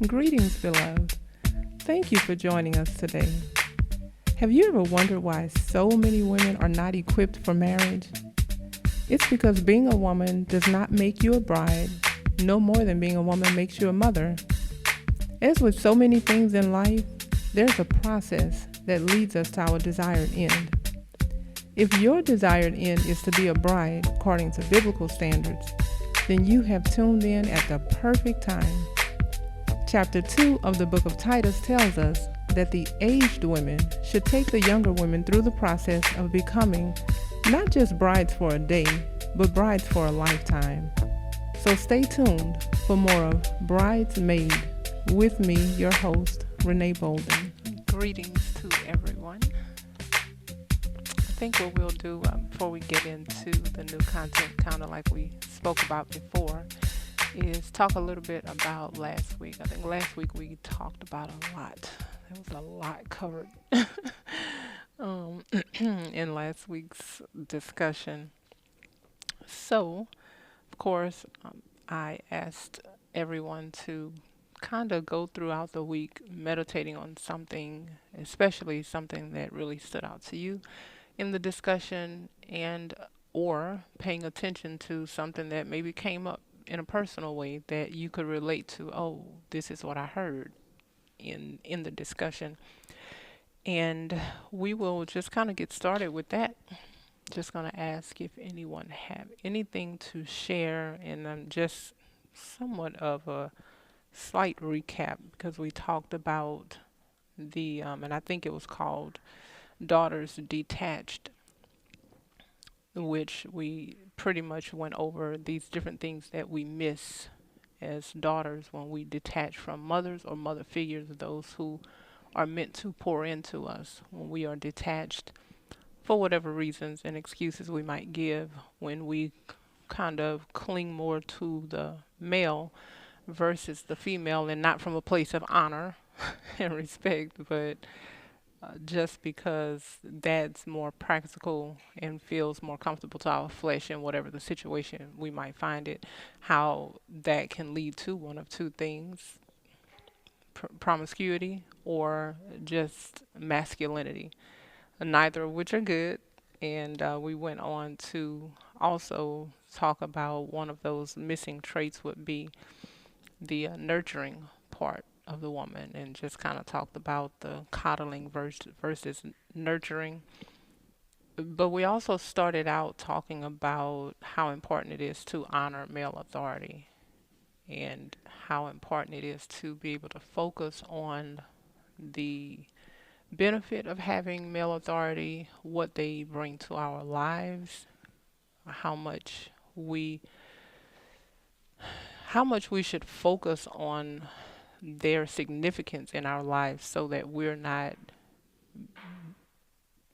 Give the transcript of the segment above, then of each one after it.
Greetings, beloved. Thank you for joining us today. Have you ever wondered why so many women are not equipped for marriage? It's because being a woman does not make you a bride, no more than being a woman makes you a mother. As with so many things in life, there's a process that leads us to our desired end. If your desired end is to be a bride according to biblical standards, then you have tuned in at the perfect time. Chapter 2 of the book of Titus tells us that the aged women should take the younger women through the process of becoming not just brides for a day, but brides for a lifetime. So stay tuned for more of Bridesmaid with me, your host, Renee Bolden. Greetings to everyone. I think what we'll do before we get into the new content, kind of like we spoke about before, is talk a little bit about last week. I think last week we talked about a lot. There was a lot covered in last week's discussion. So, of course, I asked everyone to kind of go throughout the week meditating on something, especially something that really stood out to you in the discussion, and or paying attention to something that maybe came up in a personal way that you could relate to. Oh, this is what I heard in the discussion. And we will just kind of get started with that. Just going to ask if anyone have anything to share, and just somewhat of a slight recap, because we talked about the and I think it was called Daughters Detached, which we pretty much went over these different things that we miss as daughters when we detach from mothers or mother figures, those who are meant to pour into us. When we are detached for whatever reasons and excuses we might give, when we kind of cling more to the male versus the female, and not from a place of honor and respect, but just because that's more practical and feels more comfortable to our flesh in whatever the situation we might find it, how that can lead to one of two things: promiscuity or just masculinity, neither of which are good. And we went on to also talk about one of those missing traits would be the nurturing part of the woman, and just kind of talked about the coddling versus nurturing. But we also started out talking about how important it is to honor male authority, and how important it is to be able to focus on the benefit of having male authority, what they bring to our lives, how much we how much we should focus on their significance in our lives, so that we're not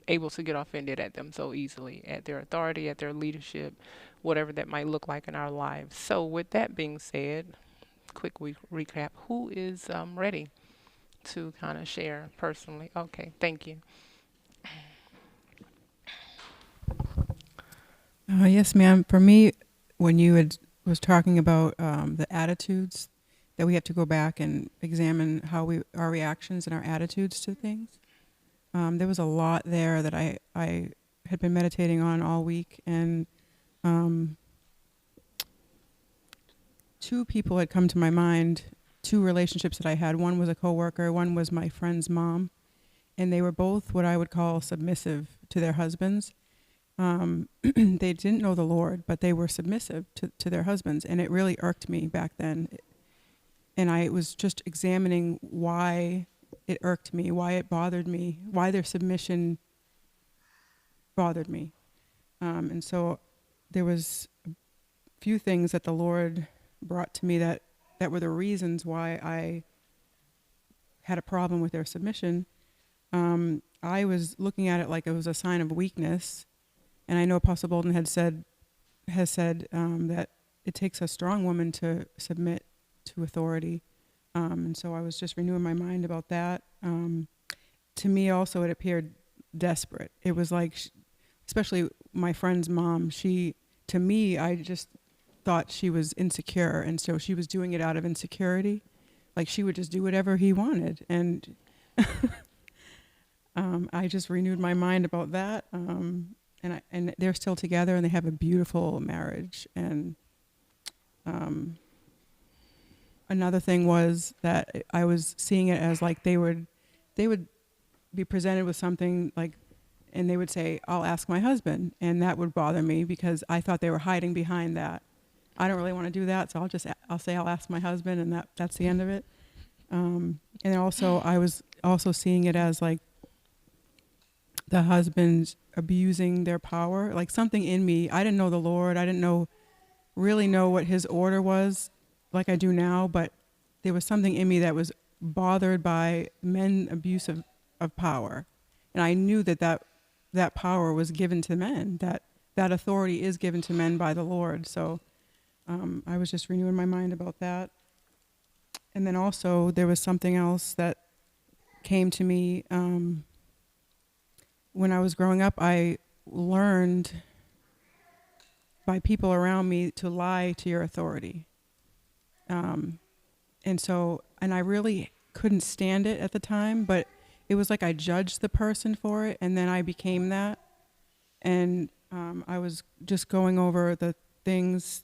able to get offended at them so easily, at their authority, at their leadership, whatever that might look like in our lives. So with that being said, quick recap. Who is ready to kind of share personally? Okay, thank you. Yes, ma'am. For me, when you was talking about the attitudes, that we have to go back and examine how our reactions and our attitudes to things. There was a lot there that I had been meditating on all week, and two people had come to my mind, two relationships that I had. One was a coworker, one was my friend's mom, and they were both what I would call submissive to their husbands. They didn't know the Lord, but they were submissive to their husbands, and it really irked me back then. And I was just examining why it irked me, why it bothered me, why their submission bothered me. And so there was a few things that the Lord brought to me that were the reasons why I had a problem with their submission. I was looking at it like it was a sign of weakness. And I know Apostle Bolden has said that it takes a strong woman to submit to authority. And so I was just renewing my mind about that. To me also, it appeared desperate. It was like, especially my friend's mom, to me, I just thought she was insecure. And so she was doing it out of insecurity. like she would just do whatever he wanted. And I just renewed my mind about that. And they're still together and they have a beautiful marriage. And another thing was that I was seeing it as like they would be presented with something like, and they would say, I'll ask my husband. And that would bother me because I thought they were hiding behind that. I don't really want to do that. So I'll say, I'll ask my husband, and that's the end of it. And also I was also seeing it as like the husbands abusing their power, like something in me. I didn't know the Lord. I didn't really know what his order was like I do now, but there was something in me that was bothered by men abuse of power. And I knew that power was given to men, that authority is given to men by the Lord. So I was just renewing my mind about that. And then also there was something else that came to me when I was growing up. I learned by people around me to lie to your authority. And I really couldn't stand it at the time, but it was like I judged the person for it, and then I became that. And I was just going over the things.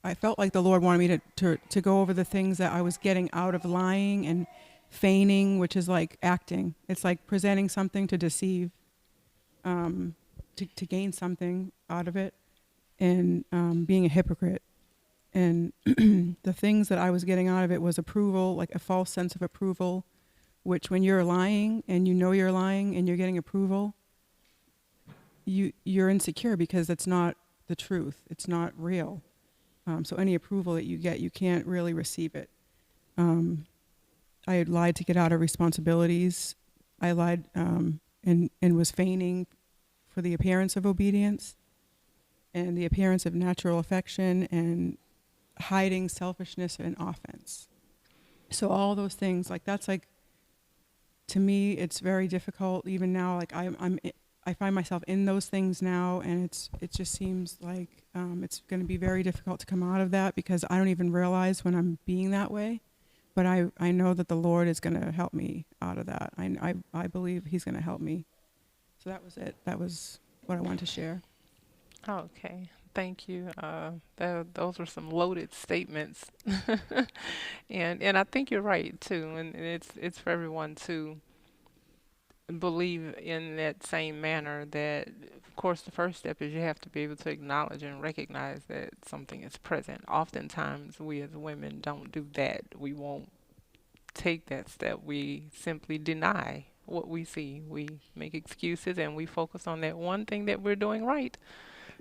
I felt like the Lord wanted me to go over the things that I was getting out of lying and feigning, which is like acting. It's like presenting something to deceive, to gain something out of it, and being a hypocrite. And the things that I was getting out of it was approval, like a false sense of approval, which when you're lying and you know you're lying and you're getting approval, you're insecure because it's not the truth. It's not real. So any approval that you get, you can't really receive it. I had lied to get out of responsibilities. I lied and was feigning for the appearance of obedience and the appearance of natural affection and hiding selfishness and offense. So all those things, like that's like, to me, it's very difficult even now. Like I find myself in those things now, and it just seems like it's going to be very difficult to come out of that because I don't even realize when I'm being that way. But I know that the Lord is going to help me out of that. I believe he's going to help me. So that was it. That was what I wanted to share. Okay, thank you. Those were some loaded statements, and I think you're right too. And it's for everyone to believe in that same manner. That of course the first step is you have to be able to acknowledge and recognize that something is present. Oftentimes we as women don't do that. We won't take that step. We simply deny what we see. We make excuses and we focus on that one thing that we're doing right.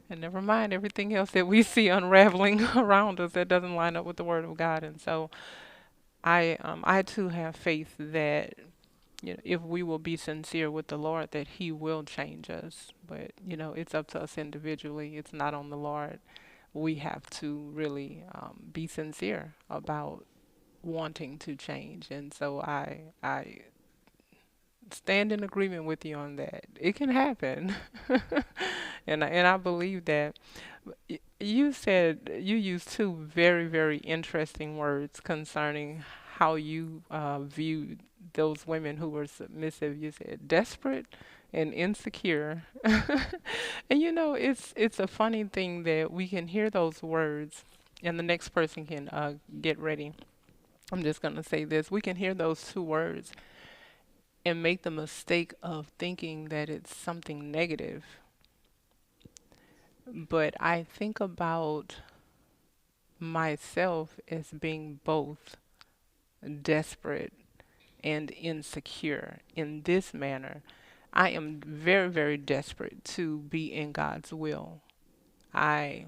And never mind everything else that we see unraveling around us that doesn't line up with the Word of God. And so I too have faith that if we will be sincere with the Lord, that He will change us. But it's up to us individually. It's not on the Lord. We have to really be sincere about wanting to change. And so I stand in agreement with you on that. It can happen. And I believe that. You said you used two very, very interesting words concerning how you viewed those women who were submissive. You said desperate and insecure. And it's a funny thing that we can hear those words and the next person can get ready. I'm just going to say this. We can hear those two words and make the mistake of thinking that it's something negative. But I think about myself as being both desperate and insecure in this manner. I am very, very desperate to be in God's will. I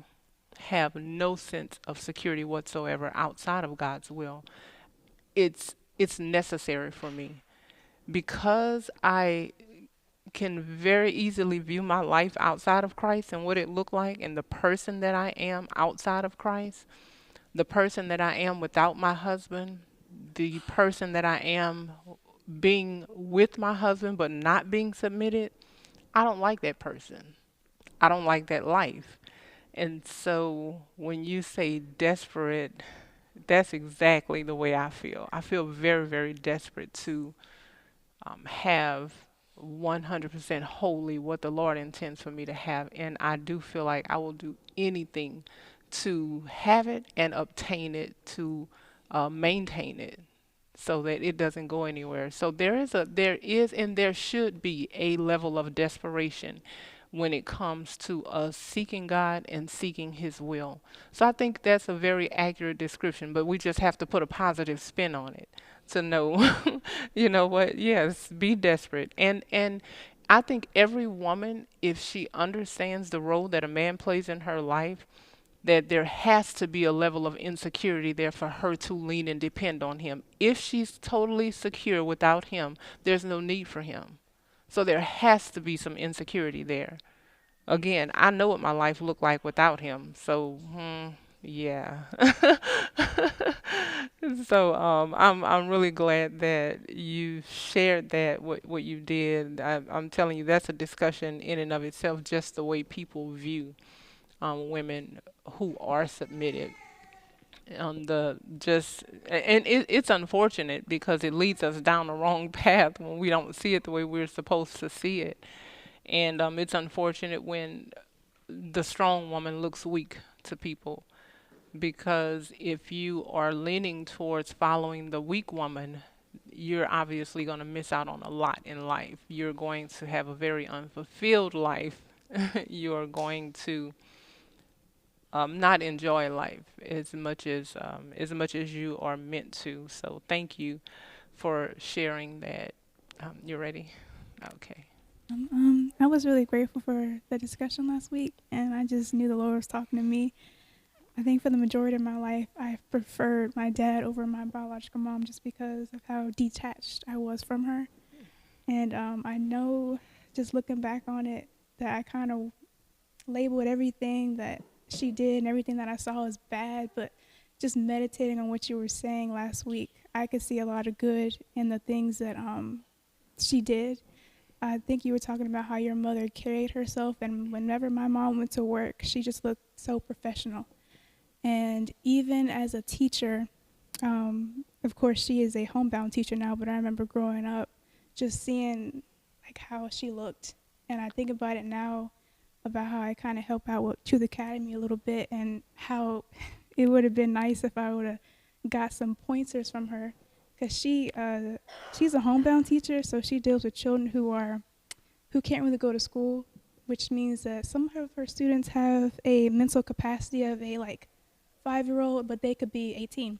have no sense of security whatsoever outside of God's will. It's necessary for me because I can very easily view my life outside of Christ and what it looked like and the person that I am outside of Christ, the person that I am without my husband, the person that I am being with my husband but not being submitted. I don't like that person. I don't like that life. And so when you say desperate that's exactly the way I feel. I feel very, very desperate to have 100% wholly what the Lord intends for me to have. And I do feel like I will do anything to have it and obtain it, to maintain it so that it doesn't go anywhere. So there is and there should be a level of desperation when it comes to us seeking God and seeking his will. So I think that's a very accurate description, but we just have to put a positive spin on it to know you know what? Yes, be desperate. And I think every woman, if she understands the role that a man plays in her life, that there has to be a level of insecurity there for her to lean and depend on him. If she's totally secure without him, there's no need for him. So there has to be some insecurity there. Again, I know what my life looked like without him. So, yeah. So, I'm really glad that you shared that what you did. I'm telling you, that's a discussion in and of itself, just the way people view women who are submitted. The just and it's unfortunate because it leads us down the wrong path when we don't see it the way we're supposed to see it. And it's unfortunate when the strong woman looks weak to people, because if you are leaning towards following the weak woman, you're obviously going to miss out on a lot in life. You're going to have a very unfulfilled life. You're going to not enjoy life as much as you are meant to. So thank you for sharing that. You ready? Okay. I was really grateful for the discussion last week, and I just knew the Lord was talking to me. I think for the majority of my life, I preferred my dad over my biological mom just because of how detached I was from her. And I know, just looking back on it, that I kind of labeled everything that she did and everything that I saw as bad, but just meditating on what you were saying last week, I could see a lot of good in the things that she did. I think you were talking about how your mother carried herself, and whenever my mom went to work, she just looked so professional. And even as a teacher, of course, she is a homebound teacher now, but I remember growing up just seeing like how she looked. And I think about it now about how I kind of help out with Truth Academy a little bit, and how it would have been nice if I would have got some pointers from her, because she's a homebound teacher, so she deals with children who can't really go to school, which means that some of her students have a mental capacity of a like 5-year-old, but they could be 18.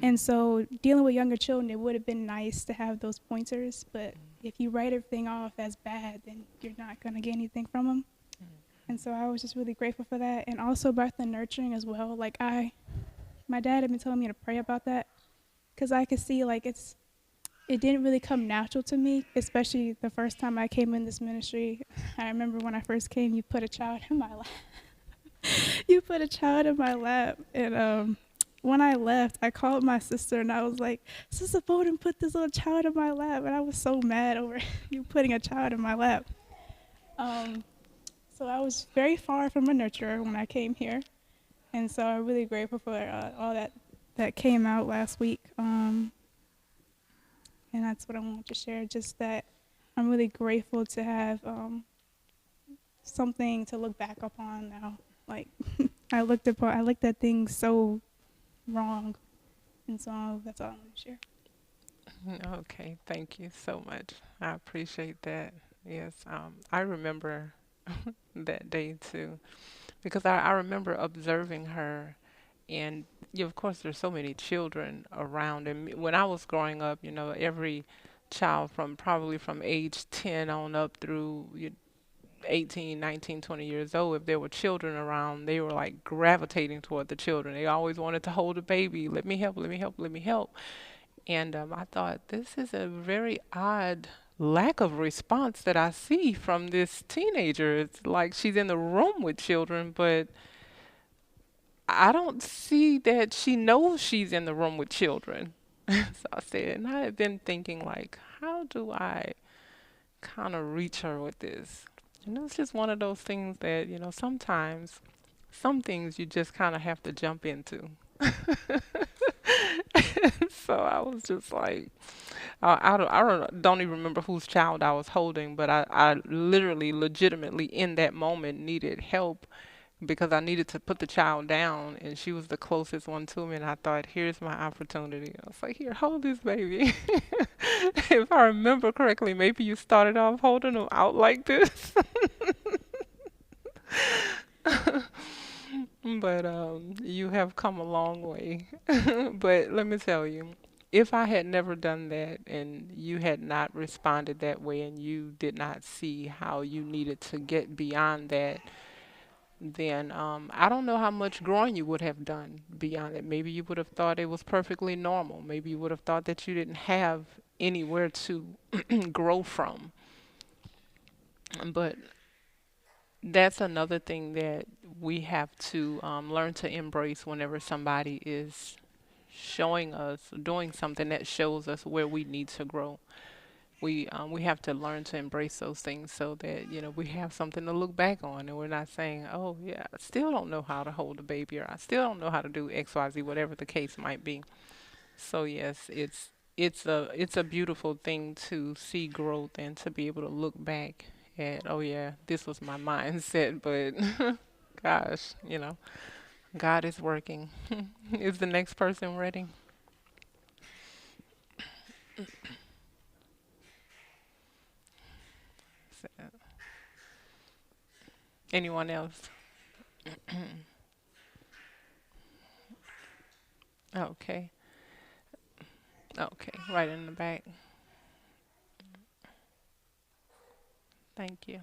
And so dealing with younger children, it would have been nice to have those pointers, but if you write everything off as bad, then you're not going to get anything from them. And so I was just really grateful for that. And also about the nurturing as well. Like my dad had been telling me to pray about that, because I could see like it didn't really come natural to me, especially the first time I came in this ministry. I remember when I first came, you put a child in my lap. You put a child in my lap. And when I left, I called my sister and I was like, Sister Bolden put this little child in my lap. And I was so mad over you putting a child in my lap. So I was very far from a nurturer when I came here. And so I'm really grateful for all that came out last week. And that's what I wanted to share, just that I'm really grateful to have something to look back upon now. Like, I looked at things so wrong. And so that's all I want to share. Okay, thank you so much. I appreciate that. Yes, I remember that day too, because I remember observing her, and of course there's so many children around. And when I was growing up, every child from probably from age 10 on up through 18, 19, 20 years old, if there were children around, they were like gravitating toward the children. They always wanted to hold a baby. Let me help, let me help, let me help. And I thought, this is a very odd lack of response that I see from this teenager. It's like she's in the room with children, but I don't see that she knows she's in the room with children. So I said, and I had been thinking, like, how do I kind of reach her with this? And it's just one of those things that, sometimes some things you just kind of have to jump into. So I was just like, I don't even remember whose child I was holding, but I literally, legitimately in that moment needed help because I needed to put the child down, and she was the closest one to me, and I thought, here's my opportunity. I was like, here, hold this baby. If I remember correctly, maybe you started off holding him out like this. But you have come a long way. But let me tell you, if I had never done that and you had not responded that way and you did not see how you needed to get beyond that, then I don't know how much growing you would have done beyond it. Maybe you would have thought it was perfectly normal. Maybe you would have thought that you didn't have anywhere to grow from. But that's another thing that we have to learn to embrace whenever somebody is showing us, doing something that shows us where we need to grow. We have to learn to embrace those things so that we have something to look back on, and we're not saying, "Oh yeah, I still don't know how to hold a baby," or "I still don't know how to do X, Y, Z," whatever the case might be. So yes, it's a beautiful thing to see growth and to be able to look back at, oh yeah, this was my mindset, but gosh, God is working. Is the next person ready? So, anyone else? Okay. Okay. Right in the back. Thank you.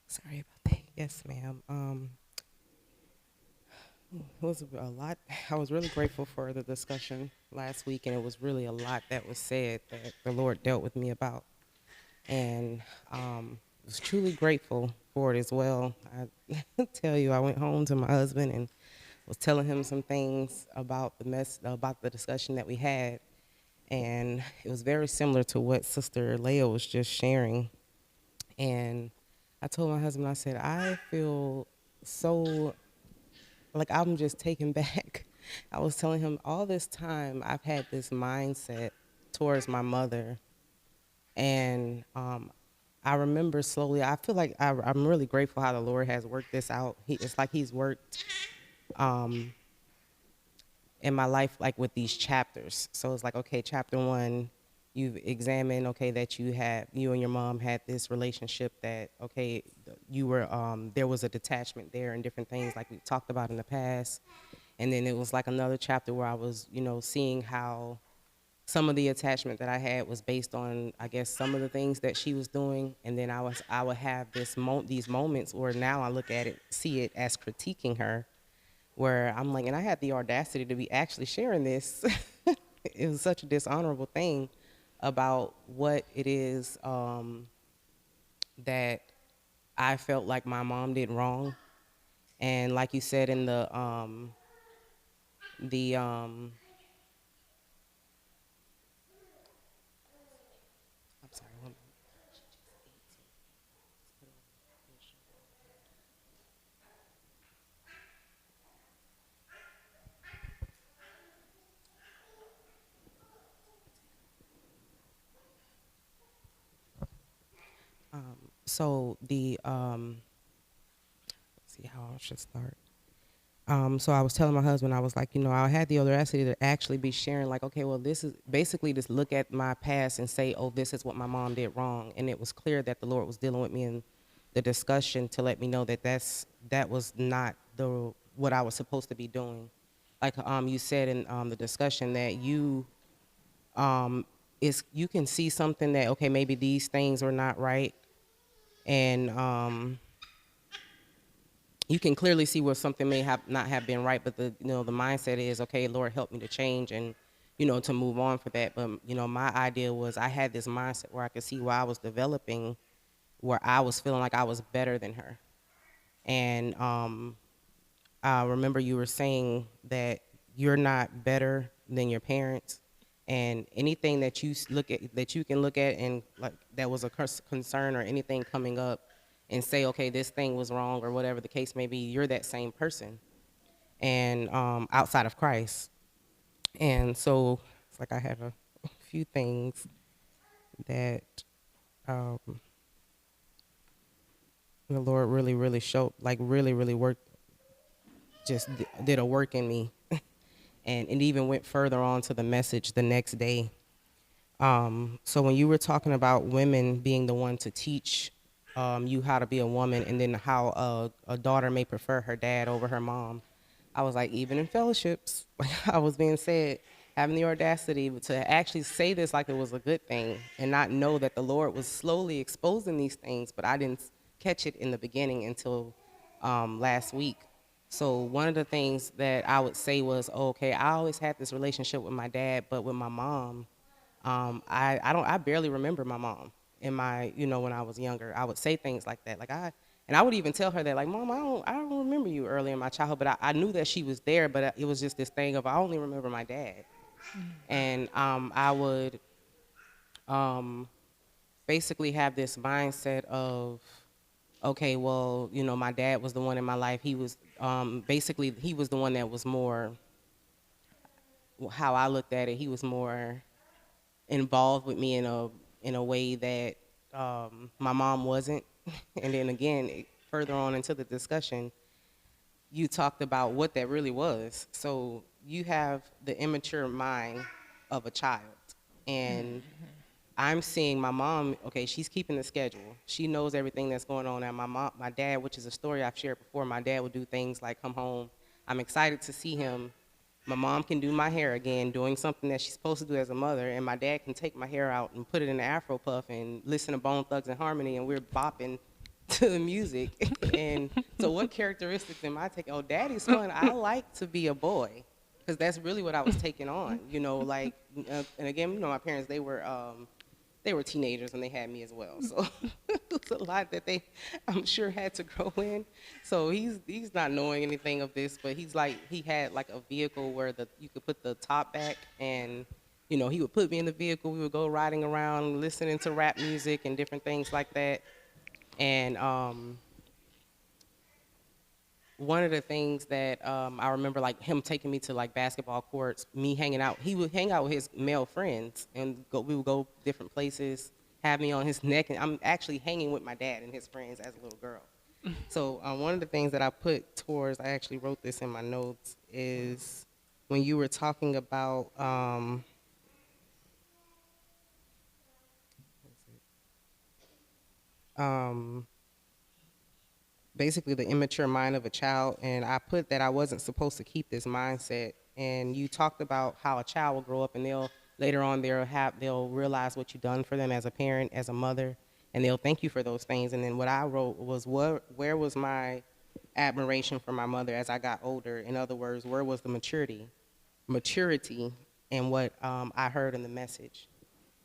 Sorry about that. Yes, ma'am. It was a lot. I was really grateful for the discussion last week, and it was really a lot that was said that the Lord dealt with me about, and was truly grateful for it as well. I tell you, I went home to my husband and was telling him some things about about the discussion that we had, and it was very similar to what Sister Leah was just sharing. And I told my husband, I said, I feel so like I'm just taken back. I was telling him all this time I've had this mindset towards my mother. And I remember slowly, I feel like I'm really grateful how the Lord has worked this out. It's like he's worked um, in my life, like with these chapters. So it's like, okay, chapter one, you've examined, okay, that you and your mom had this relationship that, okay, you were, there was a detachment there and different things like we talked about in the past. And then it was like another chapter where I was, seeing how some of the attachment that I had was based on, I guess, some of the things that she was doing. And then I would have these moments where now I look at it, see it as critiquing her, where I'm like, and I had the audacity to be actually sharing this. It was such a dishonorable thing about what it is that I felt like my mom did wrong. And like you said in the I'm sorry, one moment. So let's see how I should start. So I was telling my husband, I was like, I had the audacity to actually be sharing, like, okay, well, this is basically just look at my past and say, oh, this is what my mom did wrong. And it was clear that the Lord was dealing with me in the discussion to let me know that that was not what I was supposed to be doing. Like you said in the discussion that um, you can see something that, okay, maybe these things are not right. And you can clearly see where something may have not have been right, but the mindset is, okay, Lord, help me to change and to move on for that. But my idea was I had this mindset where I could see where I was developing where I was feeling like I was better than her. And I remember you were saying that you're not better than your parents, and anything that you look at, that you can look at, and like that was a concern or anything coming up, and say, okay, this thing was wrong or whatever the case may be. You're that same person, and outside of Christ. And so it's like I have a few things that um, the Lord really, really showed, like really, really worked, just did a work in me. And it even went further on to the message the next day. So when you were talking about women being the one to teach you how to be a woman, and then how a daughter may prefer her dad over her mom, I was like, even in fellowships, like I was being said, having the audacity to actually say this like it was a good thing, and not know that the Lord was slowly exposing these things, but I didn't catch it in the beginning until last week. So one of the things that I would say was, okay, I always had this relationship with my dad, but with my mom, I barely remember my mom in my, when I was younger. I would say things like that. And I would even tell her that, like, Mom, I don't remember you early in my childhood, but I knew that she was there, but it was just this thing of, I only remember my dad. And I would basically have this mindset of, okay, well, my dad was the one in my life. He was, basically, he was the one that was more, how I looked at it, he was more involved with me in a way that my mom wasn't. And then again, further on into the discussion, you talked about what that really was. So you have the immature mind of a child, and I'm seeing my mom. Okay, she's keeping the schedule. She knows everything that's going on. And my dad, which is a story I've shared before, my dad would do things like come home. I'm excited to see him. My mom can do my hair again, doing something that she's supposed to do as a mother, and my dad can take my hair out and put it in an Afro puff and listen to Bone Thugs and Harmony, and we're bopping to the music. And so what characteristics am I taking? Oh, daddy's fun. I like to be a boy, because that's really what I was taking on, like, and again, my parents, they were teenagers when they had me as well. So it was a lot that they, I'm sure, had to grow in. So he's not knowing anything of this, but he had like a vehicle where you could put the top back, and he would put me in the vehicle. We would go riding around listening to rap music and different things like that. And one of the things that I remember, like him taking me to like basketball courts, me hanging out. He would hang out with his male friends, and we would go different places, have me on his neck, and I'm actually hanging with my dad and his friends as a little girl. So one of the things that I put towards, I actually wrote this in my notes, is when you were talking about basically the immature mind of a child, and I put that I wasn't supposed to keep this mindset. And you talked about how a child will grow up, and they'll later on they'll realize what you've done for them as a parent, as a mother, and they'll thank you for those things. And then what I wrote was, where was my admiration for my mother as I got older? In other words, where was the maturity in what I heard in the message?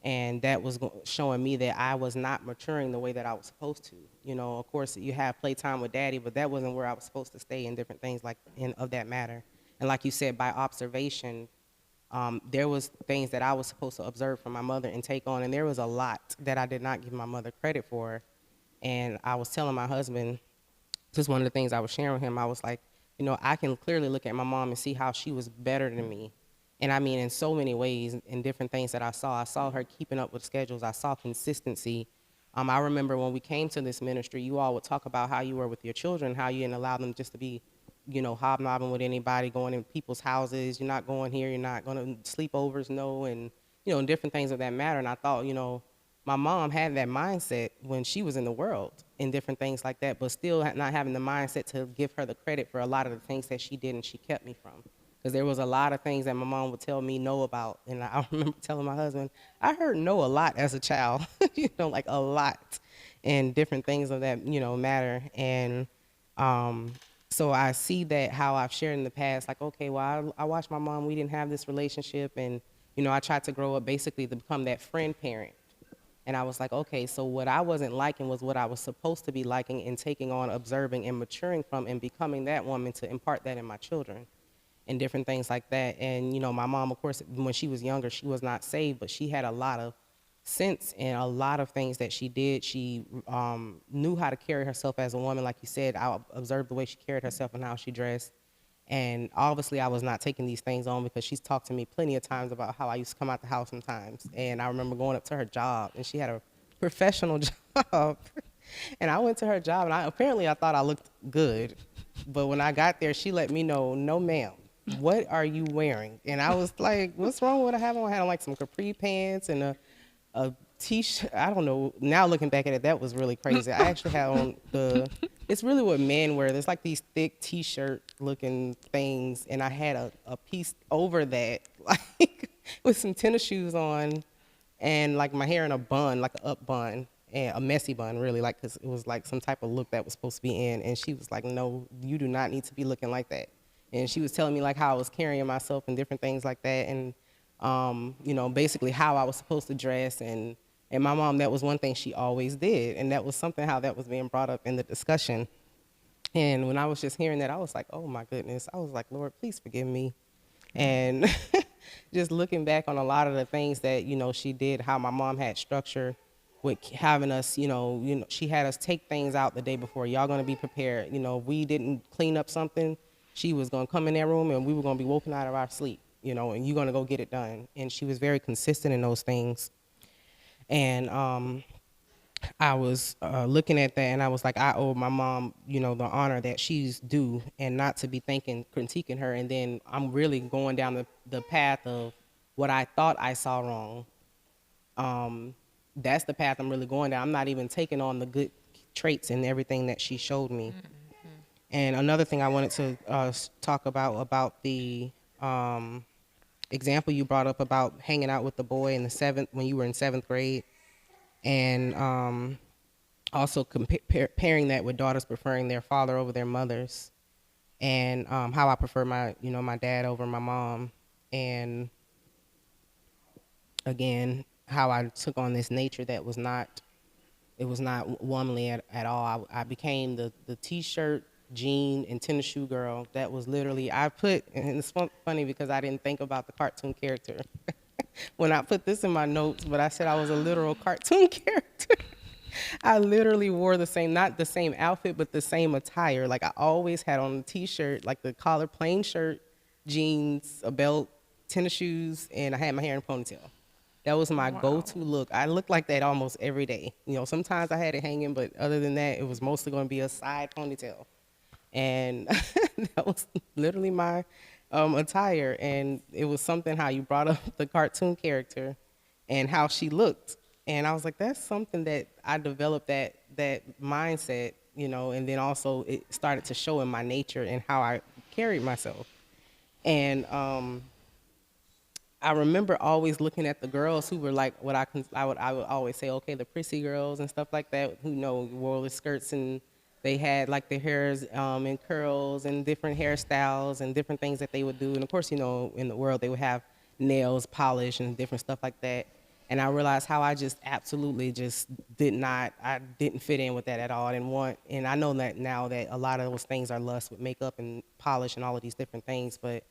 And that was showing me that I was not maturing the way that I was supposed to. Of course, you have playtime with daddy, but that wasn't where I was supposed to stay, and different things of that matter. And like you said, by observation, there was things that I was supposed to observe from my mother and take on, and there was a lot that I did not give my mother credit for. And I was telling my husband, just one of the things I was sharing with him, I was like, I can clearly look at my mom and see how she was better than me. And I mean, in so many ways, in different things that I saw her keeping up with schedules. I saw consistency. I remember when we came to this ministry, you all would talk about how you were with your children, how you didn't allow them just to be, hobnobbing with anybody, going in people's houses. You're not going here. You're not going to sleepovers, no, and, and different things of that matter. And I thought, my mom had that mindset when she was in the world and different things like that, but still not having the mindset to give her the credit for a lot of the things that she did and she kept me from. Because there was a lot of things that my mom would tell me no about. And I remember telling my husband, I heard no a lot as a child, like a lot, and different things of that, matter. And so I see that how I've shared in the past, like, okay, well, I watched my mom, we didn't have this relationship. And, I tried to grow up basically to become that friend parent. And I was like, okay, so what I wasn't liking was what I was supposed to be liking and taking on, observing, and maturing from, and becoming that woman to impart that in my children and different things like that. And, my mom, of course, when she was younger, she was not saved, but she had a lot of sense and a lot of things that she did. She knew how to carry herself as a woman. Like you said, I observed the way she carried herself and how she dressed. And obviously, I was not taking these things on because she's talked to me plenty of times about how I used to come out the house sometimes. And I remember going up to her job, and she had a professional job. And I went to her job, and apparently I thought I looked good. But when I got there, she let me know, no, ma'am, what are you wearing? And I was like, what's wrong with what I have on? I had on like some capri pants and a t-shirt. I don't know. Now looking back at it, that was really crazy. I actually had on it's really what men wear. There's like these thick t-shirt looking things, and I had a piece over that, like with some tennis shoes on, and like my hair in a bun, like an up bun, and a messy bun, really, like, because it was like some type of look that was supposed to be in. And she was like, no, you do not need to be looking like that. And she was telling me like how I was carrying myself and different things like that, and basically how I was supposed to dress. And my mom, that was one thing she always did, and that was something how that was being brought up in the discussion. And when I was just hearing that, I was like, oh my goodness. I was like, Lord, please forgive me. And just looking back on a lot of the things that, she did, how my mom had structure with having us, she had us take things out the day before. Y'all gonna be prepared. If we didn't clean up something, she was gonna come in that room and we were gonna be woken out of our sleep, and you're gonna go get it done. And she was very consistent in those things. And I was looking at that, and I was like, I owe my mom, the honor that she's due, and not to be critiquing her. And then I'm really going down the path of what I thought I saw wrong. That's the path I'm really going down. I'm not even taking on the good traits and everything that she showed me. Mm-hmm. And another thing I wanted to talk about the example you brought up about hanging out with the boy when you were in seventh grade. And also comparing that with daughters preferring their father over their mothers, and how I prefer my dad over my mom. And again, how I took on this nature that was not womanly at all. I became the t-shirt, jean, and tennis shoe girl. That was literally, and it's funny because I didn't think about the cartoon character when I put this in my notes, but I said I was a literal cartoon character. I literally wore not the same outfit, but the same attire. Like, I always had on a t-shirt, like the collar, plain shirt, jeans, a belt, tennis shoes, and I had my hair in a ponytail. That was my go-to look. I looked like that almost every day. Sometimes I had it hanging, but other than that, it was mostly going to be a side ponytail. And that was literally my attire. And it was something how you brought up the cartoon character and how she looked. And I was like, that's something that I developed, that mindset, and then also it started to show in my nature and how I carried myself. And I remember always looking at the girls who were like what I would always say, okay, the prissy girls and stuff like that, who wore the skirts, and they had like their hairs in curls and different hairstyles and different things that they would do. And of course, in the world they would have nails polished and different stuff like that. And I realized how I just absolutely just I didn't fit in with that at all. I didn't want, and I know that now that a lot of those things are lust with makeup and polish and all of these different things, but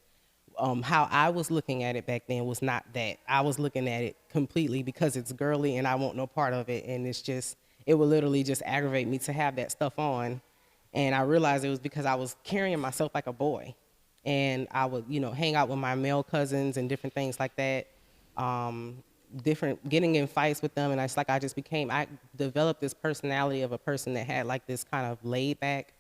how I was looking at it back then was not that. I was looking at it completely because it's girly and I want no part of it. And it would literally just aggravate me to have that stuff on. And I realized it was because I was carrying myself like a boy. And I would, hang out with my male cousins and different things like that. Getting in fights with them. And it's like I developed this personality of a person that had like this kind of laid back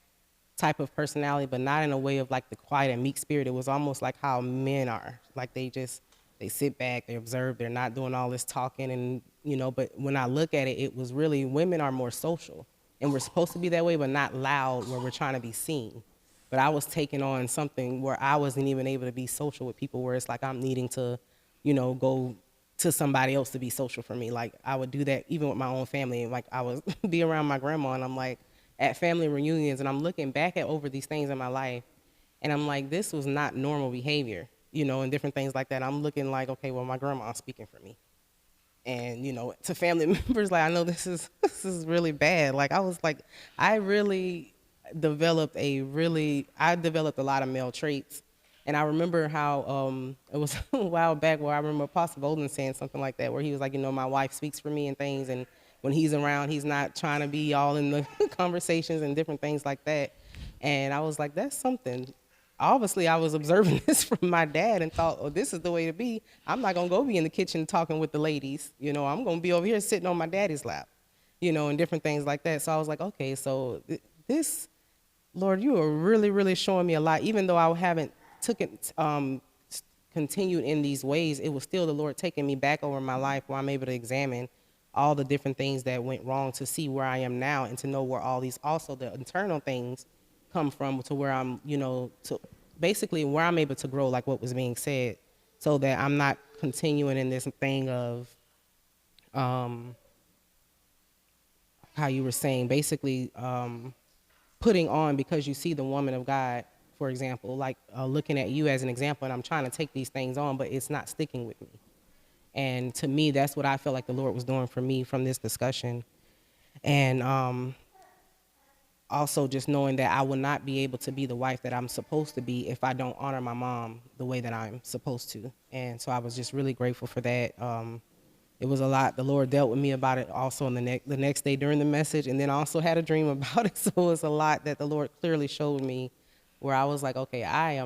type of personality, but not in a way of like the quiet and meek spirit. It was almost like how men are. Like they sit back, they observe, they're not doing all this talking, and but when I look at it, it was really, women are more social, and we're supposed to be that way, but not loud where we're trying to be seen. But I was taking on something where I wasn't even able to be social with people, where it's like I'm needing to, go to somebody else to be social for me. Like I would do that even with my own family. Like I would be around my grandma, and I'm like, at family reunions, and I'm looking back at over these things in my life, and I'm like, this was not normal behavior, and different things like that. I'm looking like, okay, well, my grandma's speaking for me. And, to family members, like, I know this is really bad. Like, I was like, I really I developed a lot of male traits. And I remember how it was a while back where I remember Apostle Bolden saying something like that, where he was like, my wife speaks for me and things. And when he's around, he's not trying to be all in the conversations and different things like that. And I was like, that's something. Obviously, I was observing this from my dad and thought, oh, this is the way to be. I'm not going to go be in the kitchen talking with the ladies. I'm going to be over here sitting on my daddy's lap, and different things like that. So I was like, okay, so this, Lord, you are really, really showing me a lot. Even though I haven't continued in these ways, it was still the Lord taking me back over my life where I'm able to examine all the different things that went wrong to see where I am now and to know where all these, also the internal things come from, to where I'm, to basically where I'm able to grow, like what was being said, so that I'm not continuing in this thing of, how you were saying, basically putting on because you see the woman of God, for example, like looking at you as an example, and I'm trying to take these things on, but it's not sticking with me. And to me, that's what I felt like the Lord was doing for me from this discussion. And also just knowing that I will not be able to be the wife that I'm supposed to be if I don't honor my mom the way that I'm supposed to. And so I was just really grateful for that. It was a lot. The Lord dealt with me about it also on the next day during the message, and then I also had a dream about it. So it was a lot that the Lord clearly showed me where I was like, okay, I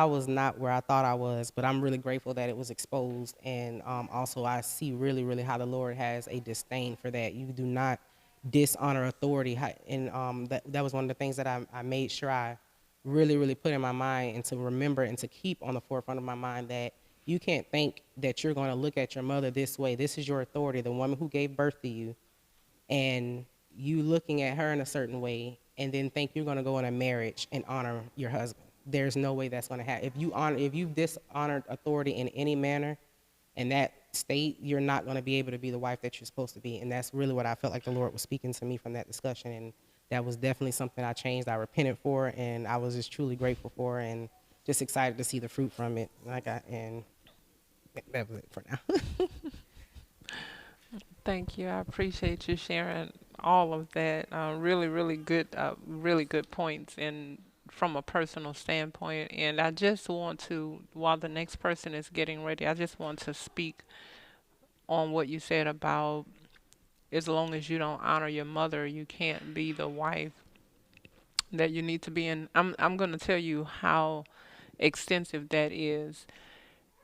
was not where I thought I was, but I'm really grateful that it was exposed. And also I see really, really how the Lord has a disdain for that. You do not dishonor authority. And that was one of the things that I made sure I really, really put in my mind and to remember and to keep on the forefront of my mind, that you can't think that you're going to look at your mother this way. This is your authority, the woman who gave birth to you, and you looking at her in a certain way and then think you're going to go in a marriage and honor your husband. There's no way that's going to happen. If you dishonored authority in any manner in that state, you're not going to be able to be the wife that you're supposed to be. And that's really what I felt like the Lord was speaking to me from that discussion. And that was definitely something I changed. I repented for, and I was just truly grateful for, and just excited to see the fruit from it. And that was it for now. Thank you. I appreciate you sharing all of that. Really good points, and from a personal standpoint. And I just want to, while the next person is getting ready, I just want to speak on what you said about, as long as you don't honor your mother, you can't be the wife that you need to be. And I'm going to tell you how extensive that is.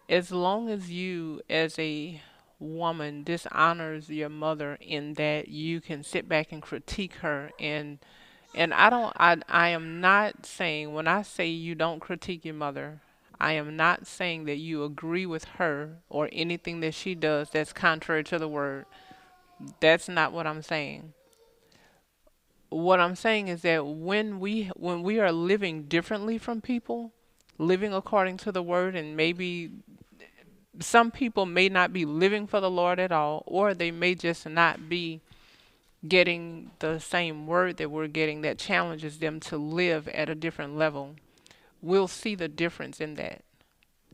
As long as you, as a woman, dishonors your mother in that you can sit back and critique her, and I am not saying, when I say you don't critique your mother, I am not saying that you agree with her or anything that she does that's contrary to the word. That's not what I'm saying. What I'm saying is that when we are living differently from people, living according to the word, and maybe some people may not be living for the Lord at all, or they may just not be getting the same word that we're getting that challenges them to live at a different level. We'll see the difference in that.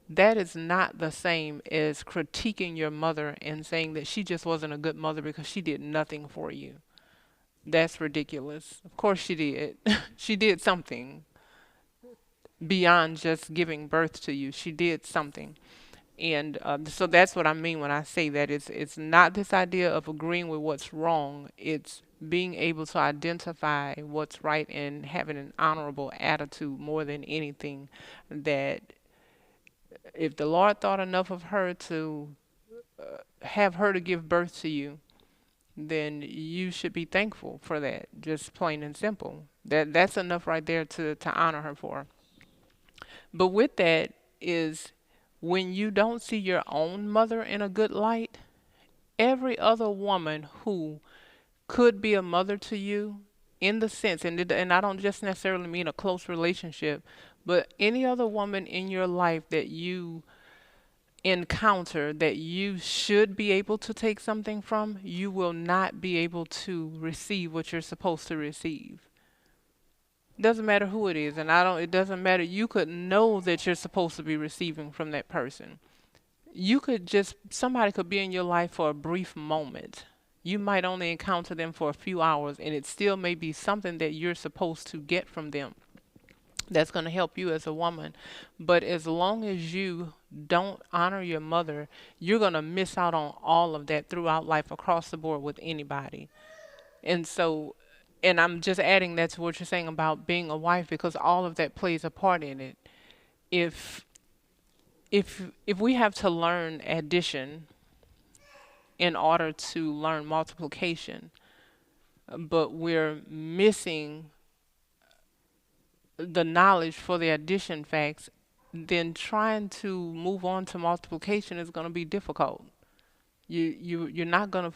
That is not the same as critiquing your mother and saying that she just wasn't a good mother because she did nothing for you. That's ridiculous. Of course she did. She did something beyond just giving birth to you. She did something. And so that's what I mean when I say that it's not this idea of agreeing with what's wrong. It's being able to identify what's right and having an honorable attitude more than anything. That if the Lord thought enough of her to have her to give birth to you, then you should be thankful for that. Just plain and simple. That's enough right there to honor her for. But with that is, when you don't see your own mother in a good light, every other woman who could be a mother to you, in the sense, and I don't just necessarily mean a close relationship, but any other woman in your life that you encounter that you should be able to take something from, you will not be able to receive what you're supposed to receive. Doesn't matter who it is, and it doesn't matter. You could know that you're supposed to be receiving from that person. somebody could be in your life for a brief moment. You might only encounter them for a few hours, and it still may be something that you're supposed to get from them that's going to help you as a woman. But as long as you don't honor your mother, you're going to miss out on all of that throughout life across the board with anybody. And so, and I'm just adding that to what you're saying about being a wife, because all of that plays a part in it. If if we have to learn addition in order to learn multiplication, but we're missing the knowledge for the addition facts, then trying to move on to multiplication is going to be difficult. You're not going to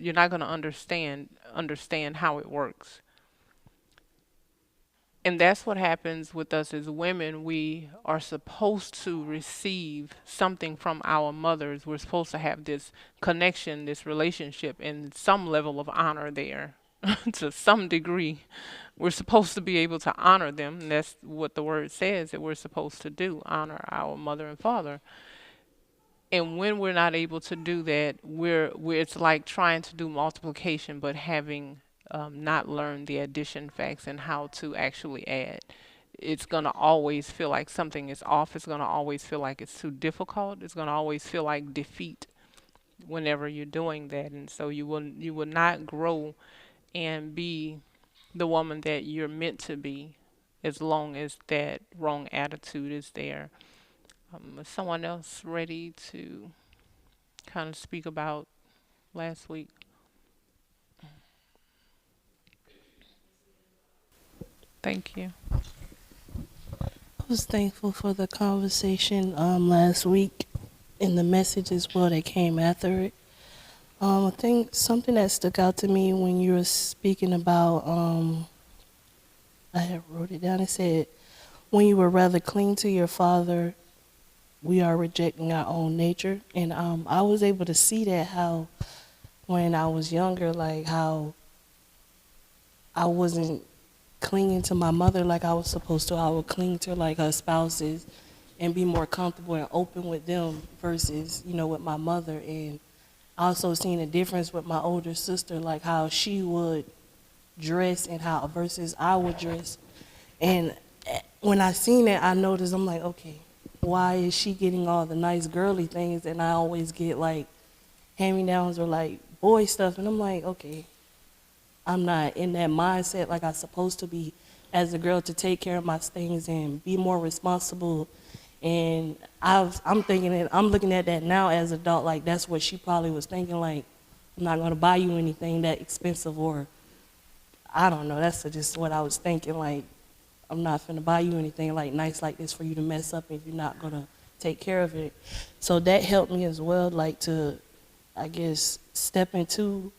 you're not going to understand how it works. And that's what happens with us as women. We are supposed to receive something from our mothers. We're supposed to have this connection, this relationship, and some level of honor there to some degree. We're supposed to be able to honor them. And that's what the word says that we're supposed to do, honor our mother and father. And when we're not able to do that, we're it's like trying to do multiplication, but having not learned the addition facts and how to actually add. It's going to always feel like something is off. It's going to always feel like it's too difficult. It's going to always feel like defeat whenever you're doing that. And so you will not grow and be the woman that you're meant to be as long as that wrong attitude is there. Is someone else ready to kind of speak about last week? Thank you. I was thankful for the conversation last week and the message as well that came after it. I think something that stuck out to me when you were speaking about, I had wrote it down, it said, when you were rather cling to your father, we are rejecting our own nature. And I was able to see that how when I was younger, like how I wasn't clinging to my mother like I was supposed to. I would cling to like her spouses and be more comfortable and open with them versus, with my mother. And also seeing a difference with my older sister, like how she would dress and how versus I would dress. And when I seen that, I noticed, I'm like, okay, why is she getting all the nice girly things and I always get like hand-me-downs or like boy stuff? And I'm like, okay, I'm not in that mindset like I'm supposed to be as a girl to take care of my things and be more responsible. And I'm thinking, and I'm looking at that now as an adult, like that's what she probably was thinking, like, I'm not going to buy you anything that expensive, or I don't know, that's just what I was thinking, like, I'm not going to buy you anything like nice like this for you to mess up if you're not going to take care of it. So that helped me as well, like to, I guess, step into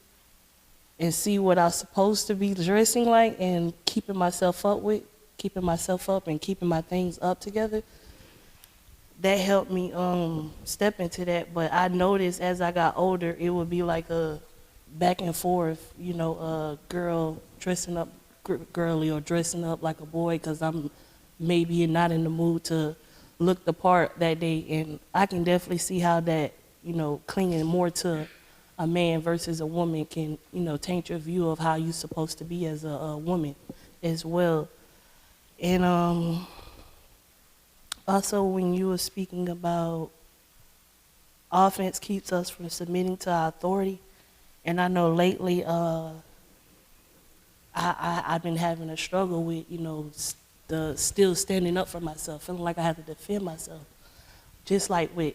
and see what I'm supposed to be dressing like and keeping myself up and keeping my things up together. That helped me step into that. But I noticed as I got older, it would be like a back and forth, a girl dressing up girly or dressing up like a boy because I'm maybe not in the mood to look the part that day. And I can definitely see how that, clinging more to a man versus a woman can, taint your view of how you're supposed to be as a woman as well. And also when you were speaking about offense keeps us from submitting to our authority, and I know lately I've been having a struggle with, the still standing up for myself, feeling like I have to defend myself. Just like with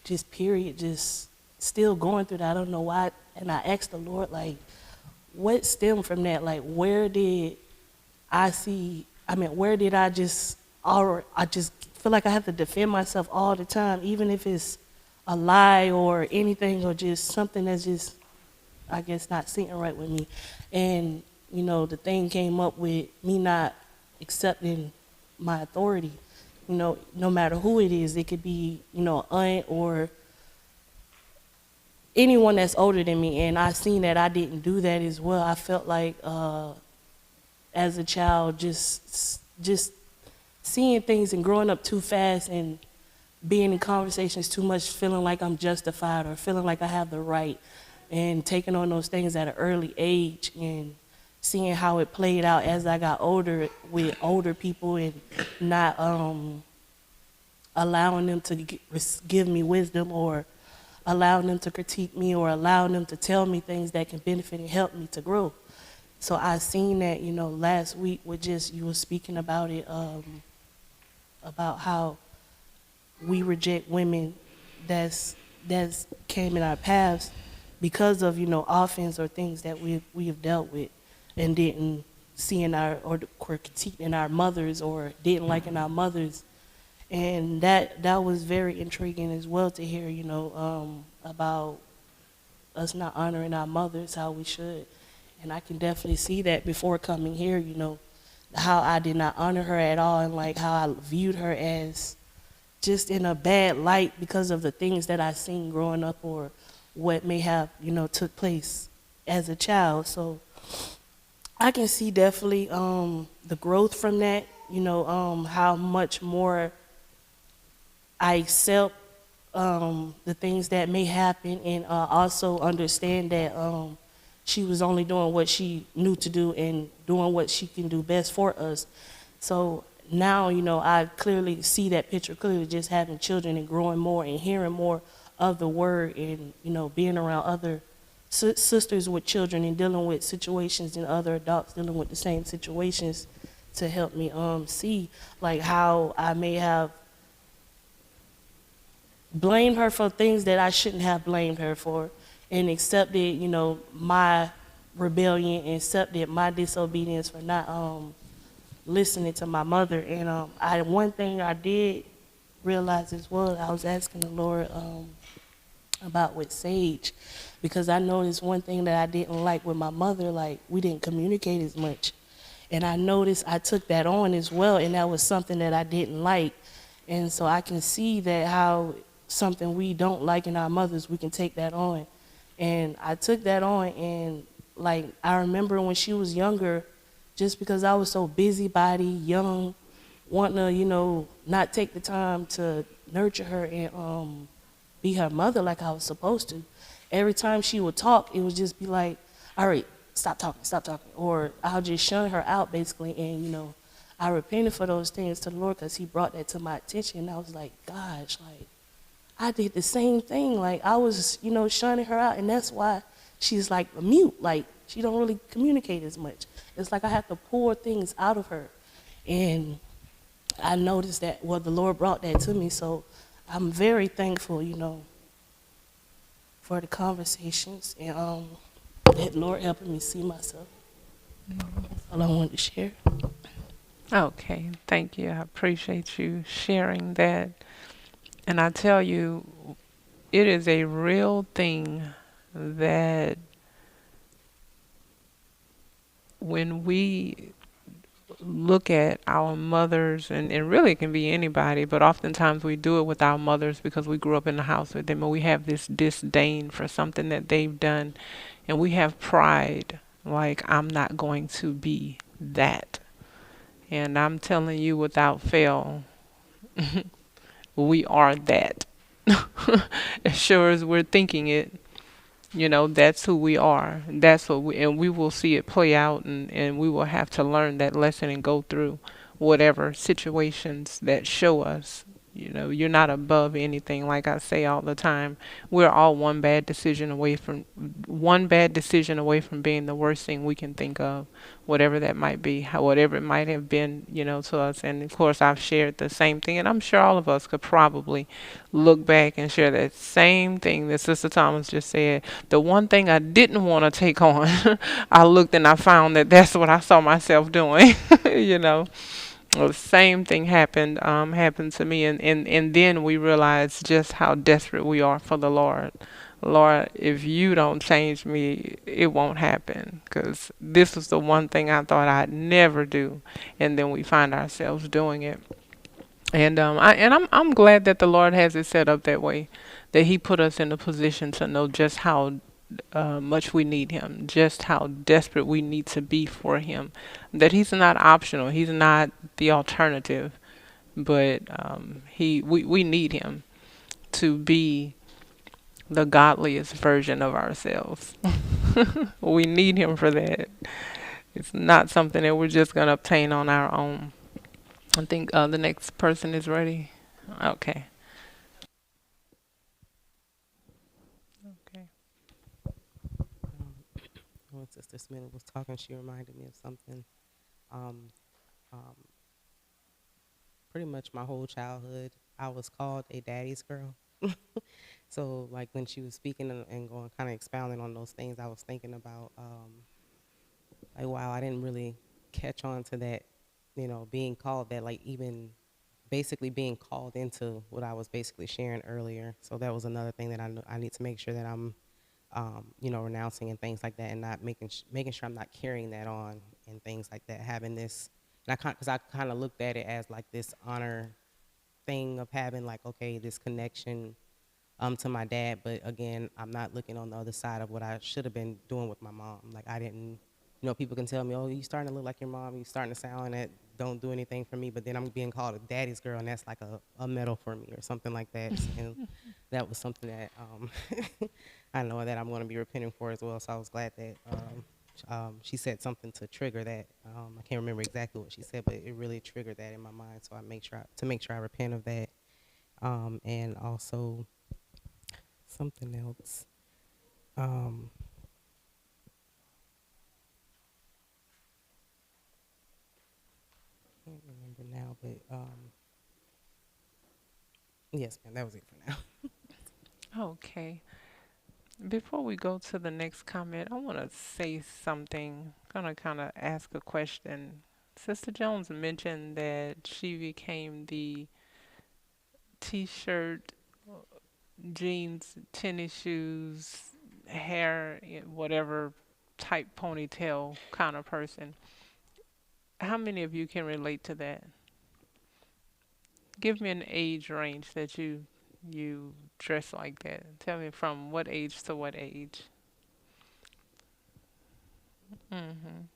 just period, just still going through that. I don't know why. And I asked the Lord, like, what stemmed from that? Like, where did I just feel like I have to defend myself all the time, even if it's a lie or anything or just something that's just, I guess, not sitting right with me. And, the thing came up with me not accepting my authority. No matter who it is, it could be, aunt or anyone that's older than me, and I seen that I didn't do that as well. I felt like as a child just seeing things and growing up too fast and being in conversations too much, feeling like I'm justified or feeling like I have the right, and taking on those things at an early age and seeing how it played out as I got older with older people and not allowing them to give me wisdom or allowing them to critique me or allowing them to tell me things that can benefit and help me to grow. So I seen that, last week with just you were speaking about it, about how we reject women that's came in our paths because of offense or things that we have dealt with and didn't see in our or critique in our mothers or didn't like in our mothers, and that was very intriguing as well to hear about us not honoring our mothers how we should. And I can definitely see that before coming here, how I did not honor her at all and like how I viewed her as just in a bad light because of the things that I seen growing up or what may have, took place as a child. So I can see definitely the growth from that, how much more I accept the things that may happen and also understand that she was only doing what she knew to do and doing what she can do best for us. So now, I clearly see that picture clearly, just having children and growing more and hearing more of the word and, being around other sisters with children and dealing with situations and other adults dealing with the same situations to help me see like how I may have blamed her for things that I shouldn't have blamed her for and accepted, my rebellion and accepted my disobedience for not listening to my mother. And one thing I did realize as well, I was asking the Lord about with Sage, because I noticed one thing that I didn't like with my mother, like we didn't communicate as much. And I noticed I took that on as well, and that was something that I didn't like. And so I can see that how something we don't like in our mothers, we can take that on. And I took that on, and like I remember when she was younger, just because I was so busybody, young, wanting to, not take the time to nurture her and be her mother like I was supposed to. Every time she would talk, it would just be like, all right, stop talking. Or I'll just shun her out basically. And, I repented for those things to the Lord because he brought that to my attention. And I was like, gosh, like, I did the same thing. Like, I was, shunning her out. And that's why she's like mute. Like, she don't really communicate as much. It's like I have to pour things out of her. And I noticed that, well, the Lord brought that to me. So I'm very thankful, for the conversations and that Lord helping me see myself. That's all I wanted to share. Okay, thank you. I appreciate you sharing that. And I tell you, it is a real thing that when we look at our mothers, and really it can be anybody, but oftentimes we do it with our mothers because we grew up in the house with them and we have this disdain for something that they've done, and we have pride, like, I'm not going to be that. And I'm telling you without fail, we are that. As sure as we're thinking it, that's who we are. That's what and we will see it play out, and we will have to learn that lesson and go through whatever situations that show us. You're not above anything. Like I say all the time, we're all one bad decision away from being the worst thing we can think of, whatever that might be, whatever it might have been, to us. And of course, I've shared the same thing, and I'm sure all of us could probably look back and share that same thing that Sister Thomas just said. The one thing I didn't want to take on, I looked and I found that that's what I saw myself doing, Well, the same thing happened to me, and then we realized just how desperate we are for the Lord. Lord, if you don't change me, it won't happen. Because this was the one thing I thought I'd never do, and then we find ourselves doing it. And I'm glad that the Lord has it set up that way, that He put us in a position to know just how much we need Him, just how desperate we need to be for Him. That He's not optional. He's not the alternative. but we need him to be the godliest version of ourselves. We need him for that. It's not something that we're just going to obtain on our own. I think the next person is ready. Okay. Okay. When Sister Smith was talking, she reminded me of something. Um, um, Pretty much my whole childhood, I was called a daddy's girl. So, like when she was speaking and going, kind of expounding on those things, I was thinking about, like, wow, I didn't really catch on to that, being called that, like even basically being called into what I was basically sharing earlier. So that was another thing that I need to make sure that I'm, renouncing and things like that, and not making sure I'm not carrying that on and things like that. Having this, and because I kind of looked at it as like this honor thing of having like, okay, this connection to my dad, but again, I'm not looking on the other side of what I should have been doing with my mom. Like I didn't, people can tell me, oh, you starting to look like your mom, you starting to sound that don't do anything for me, but then I'm being called a daddy's girl, and that's like a medal for me or something like that. And that was something that I know that I'm going to be repenting for as well. So I was glad that she said something to trigger that. I can't remember exactly what she said, but it really triggered that in my mind. So I make sure I repent of that, and also something else. Um, can't remember now, but yes, ma'am, that was it for now. Okay. Before we go to the next comment, I want to say something. Gonna kind of ask a question. Sister Jones mentioned that she became the t-shirt, jeans, tennis shoes, hair, whatever type ponytail kind of person. How many of you can relate to that? Give me an age range that you dress like that. Tell me from what age to what age. Mhm.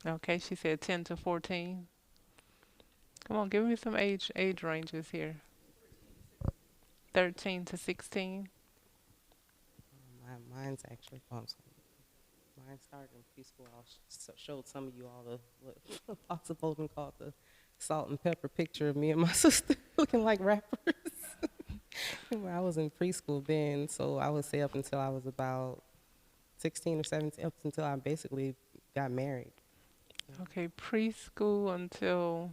Okay, she said 10 to 14. Come on, give me some age ranges here. 13 to 16. Mine's actually, mine started in preschool. Showed some of you all what Apostle Bolden called the salt and pepper picture of me and my sister looking like rappers. When I was in preschool then, so I would say up until I was about 16 or 17, up until I basically got married. Okay, preschool until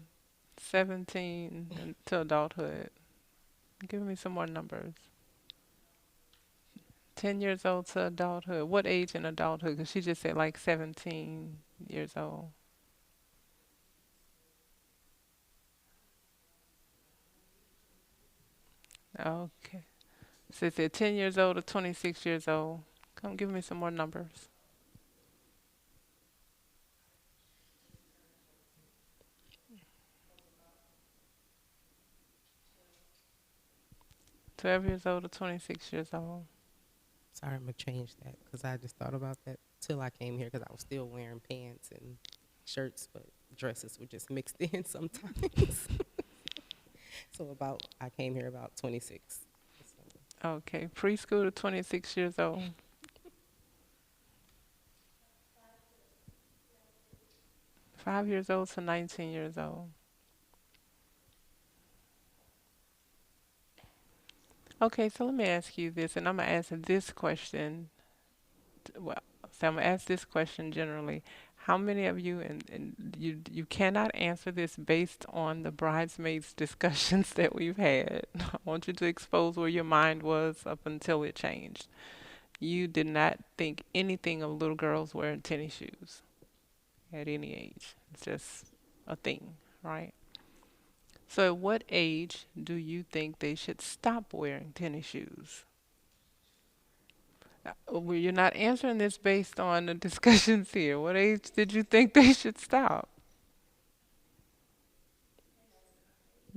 17 until adulthood. Give me some more numbers. 10 years old to adulthood. What age in adulthood? Because she just said like 17 years old. Okay. So it said 10 years old to 26 years old. Come give me some more numbers. 12 years old to 26 years old. Sorry, I'm gonna change that because I just thought about that till I came here because I was still wearing pants and shirts, but dresses were just mixed in sometimes. So I came here about 26. So, Okay, preschool to 26 years old. 5 years old to 19 years old. Okay, so let me ask you this, and I'm gonna ask this question. Well, so I'm gonna ask this question generally. How many of you, and you cannot answer this based on the bridesmaids discussions that we've had. I want you to expose where your mind was up until it changed. You did not think anything of little girls wearing tennis shoes at any age. It's just a thing, right? So at what age do you think they should stop wearing tennis shoes? Well, you're not answering this based on the discussions here. What age did you think they should stop?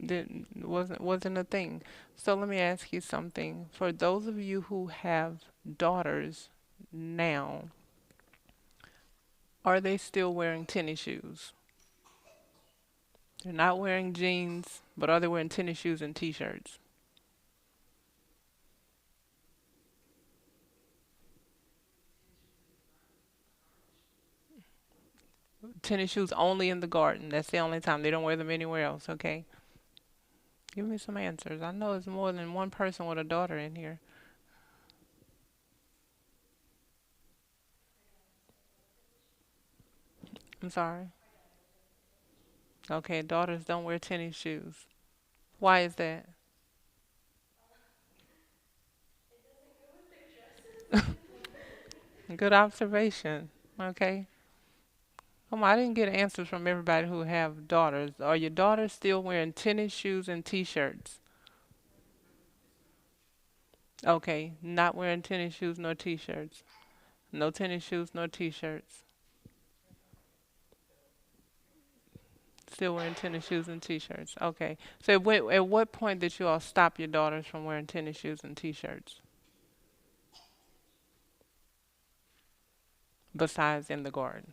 Didn't wasn't a thing. So let me ask you something. For those of you who have daughters, now, are they still wearing tennis shoes? They're not wearing jeans, but are they wearing tennis shoes and t-shirts? Tennis shoes only in the garden. That's the only time. They don't wear them anywhere else, okay? Give me some answers. I know it's more than one person with a daughter in here. I'm sorry. Okay, daughters don't wear tennis shoes. Why is that? Good observation. Okay. Come on, I didn't get answers from everybody who have daughters. Are your daughters still wearing tennis shoes and t-shirts? Okay, not wearing tennis shoes nor t-shirts. No tennis shoes nor t-shirts. Still wearing tennis shoes and t-shirts. Okay. So at what point did you all stop your daughters from wearing tennis shoes and t-shirts? Besides in the garden.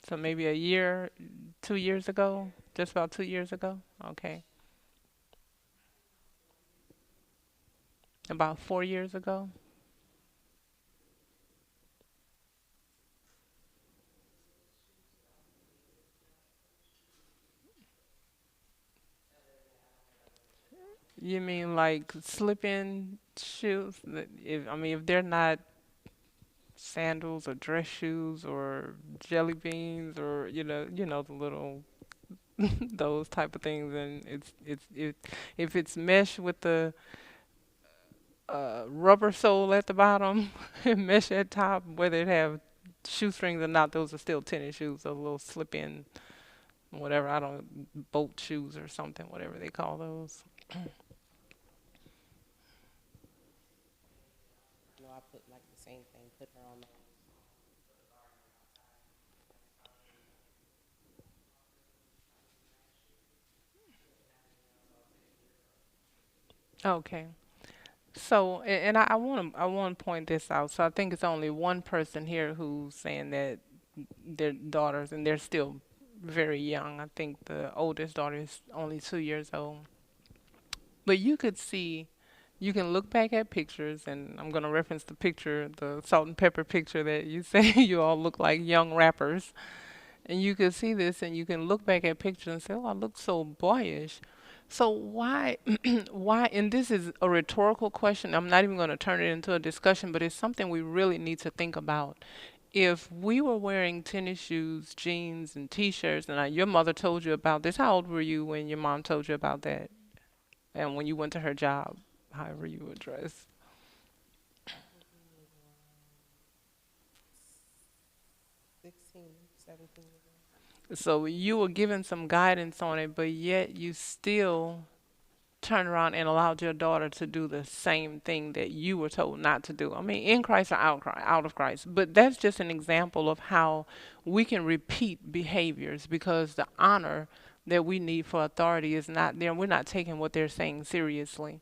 So maybe a year, 2 years ago? Just about 2 years ago? Okay. About 4 years ago? You mean like slip-in shoes? If they're not sandals or dress shoes or jelly beans or the little those type of things, and if it's mesh with the rubber sole at the bottom and mesh at top, whether it have shoestrings or not, those are still tennis shoes. Those little slip-in, whatever, I don't, boat shoes or something, whatever they call those. No, I put like the same thing, put her on the Okay. So, and I want to point this out. So I think it's only one person here who's saying that their daughters, and they're still very young. I think the oldest daughter is only 2 years old. But you could see, you can look back at pictures, and I'm going to reference the picture, the salt and pepper picture that you say you all look like young rappers. And you can see this, and you can look back at pictures and say, "Oh, I look so boyish." So why, why? And this is a rhetorical question. I'm not even going to turn it into a discussion, but it's something we really need to think about. If we were wearing tennis shoes, jeans, and T-shirts, and your mother told you about this, how old were you when your mom told you about that, and when you went to her job, however you were dressed? 16, 17 years old. So you were given some guidance on it, but yet you still turned around and allowed your daughter to do the same thing that you were told not to do. I mean, in Christ or out of Christ. But that's just an example of how we can repeat behaviors because the honor that we need for authority is not there. We're not taking what they're saying seriously.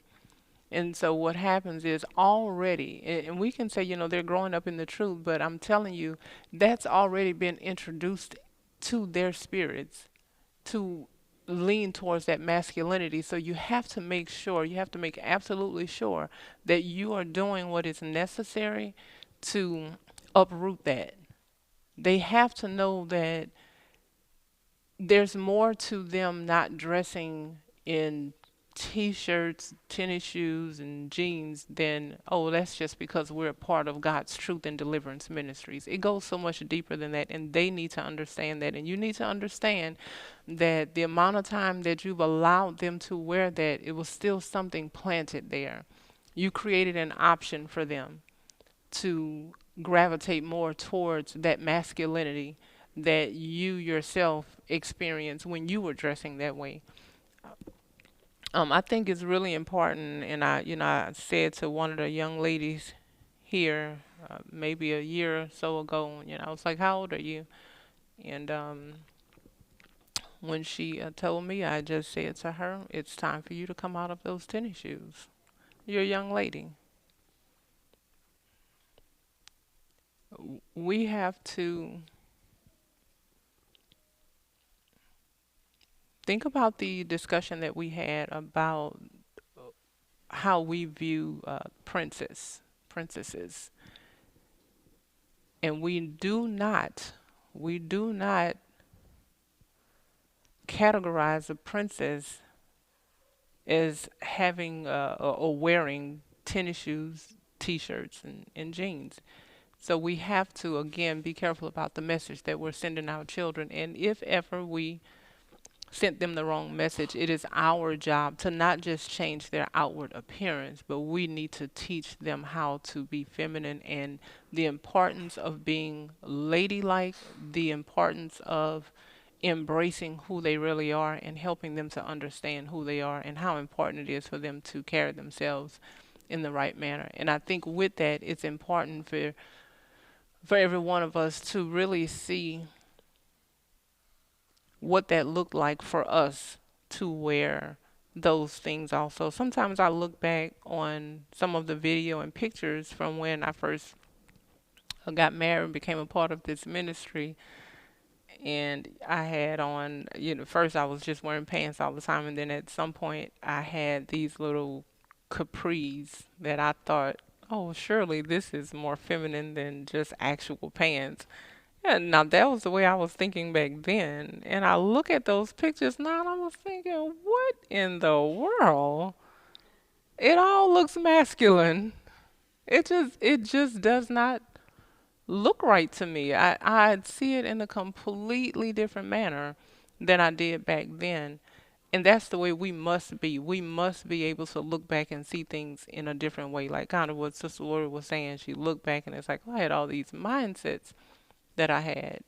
And so what happens is already, and we can say, they're growing up in the truth, but I'm telling you, that's already been introduced to their spirits to lean towards that masculinity. So you have to make sure, you have to make absolutely sure that you are doing what is necessary to uproot that. They have to know that there's more to them not dressing in t-shirts, tennis shoes, and jeans than, oh, that's just because we're a part of God's Truth and Deliverance Ministries. It goes so much deeper than that, and they need to understand that. And you need to understand that the amount of time that you've allowed them to wear that, it was still something planted there. You created an option for them to gravitate more towards that masculinity that you yourself experienced when you were dressing that way. I think it's really important, and I said to one of the young ladies here, maybe a year or so ago, I was like, "How old are you?" And when she told me, I just said to her, "It's time for you to come out of those tennis shoes. You're a young lady." We have to think about the discussion that we had about how we view princesses, and we do not categorize a princess as having or wearing tennis shoes, t-shirts, and jeans. So we have to again be careful about the message that we're sending our children, and if ever we sent them the wrong message, it is our job to not just change their outward appearance, but we need to teach them how to be feminine and the importance of being ladylike, the importance of embracing who they really are and helping them to understand who they are and how important it is for them to carry themselves in the right manner. And I think with that, it's important for every one of us to really see what that looked like for us to wear those things also. Sometimes I look back on some of the video and pictures from when I first got married and became a part of this ministry, and I had on, first I was just wearing pants all the time, and then at some point I had these little capris that I thought, oh, surely this is more feminine than just actual pants. Yeah, now that was the way I was thinking back then. And I look at those pictures now and I was thinking, what in the world? It all looks masculine. It just does not look right to me. I see it in a completely different manner than I did back then. And that's the way we must be. We must be able to look back and see things in a different way. Like kind of what Sister Lori was saying. She looked back and it's like, oh, I had all these mindsets that I had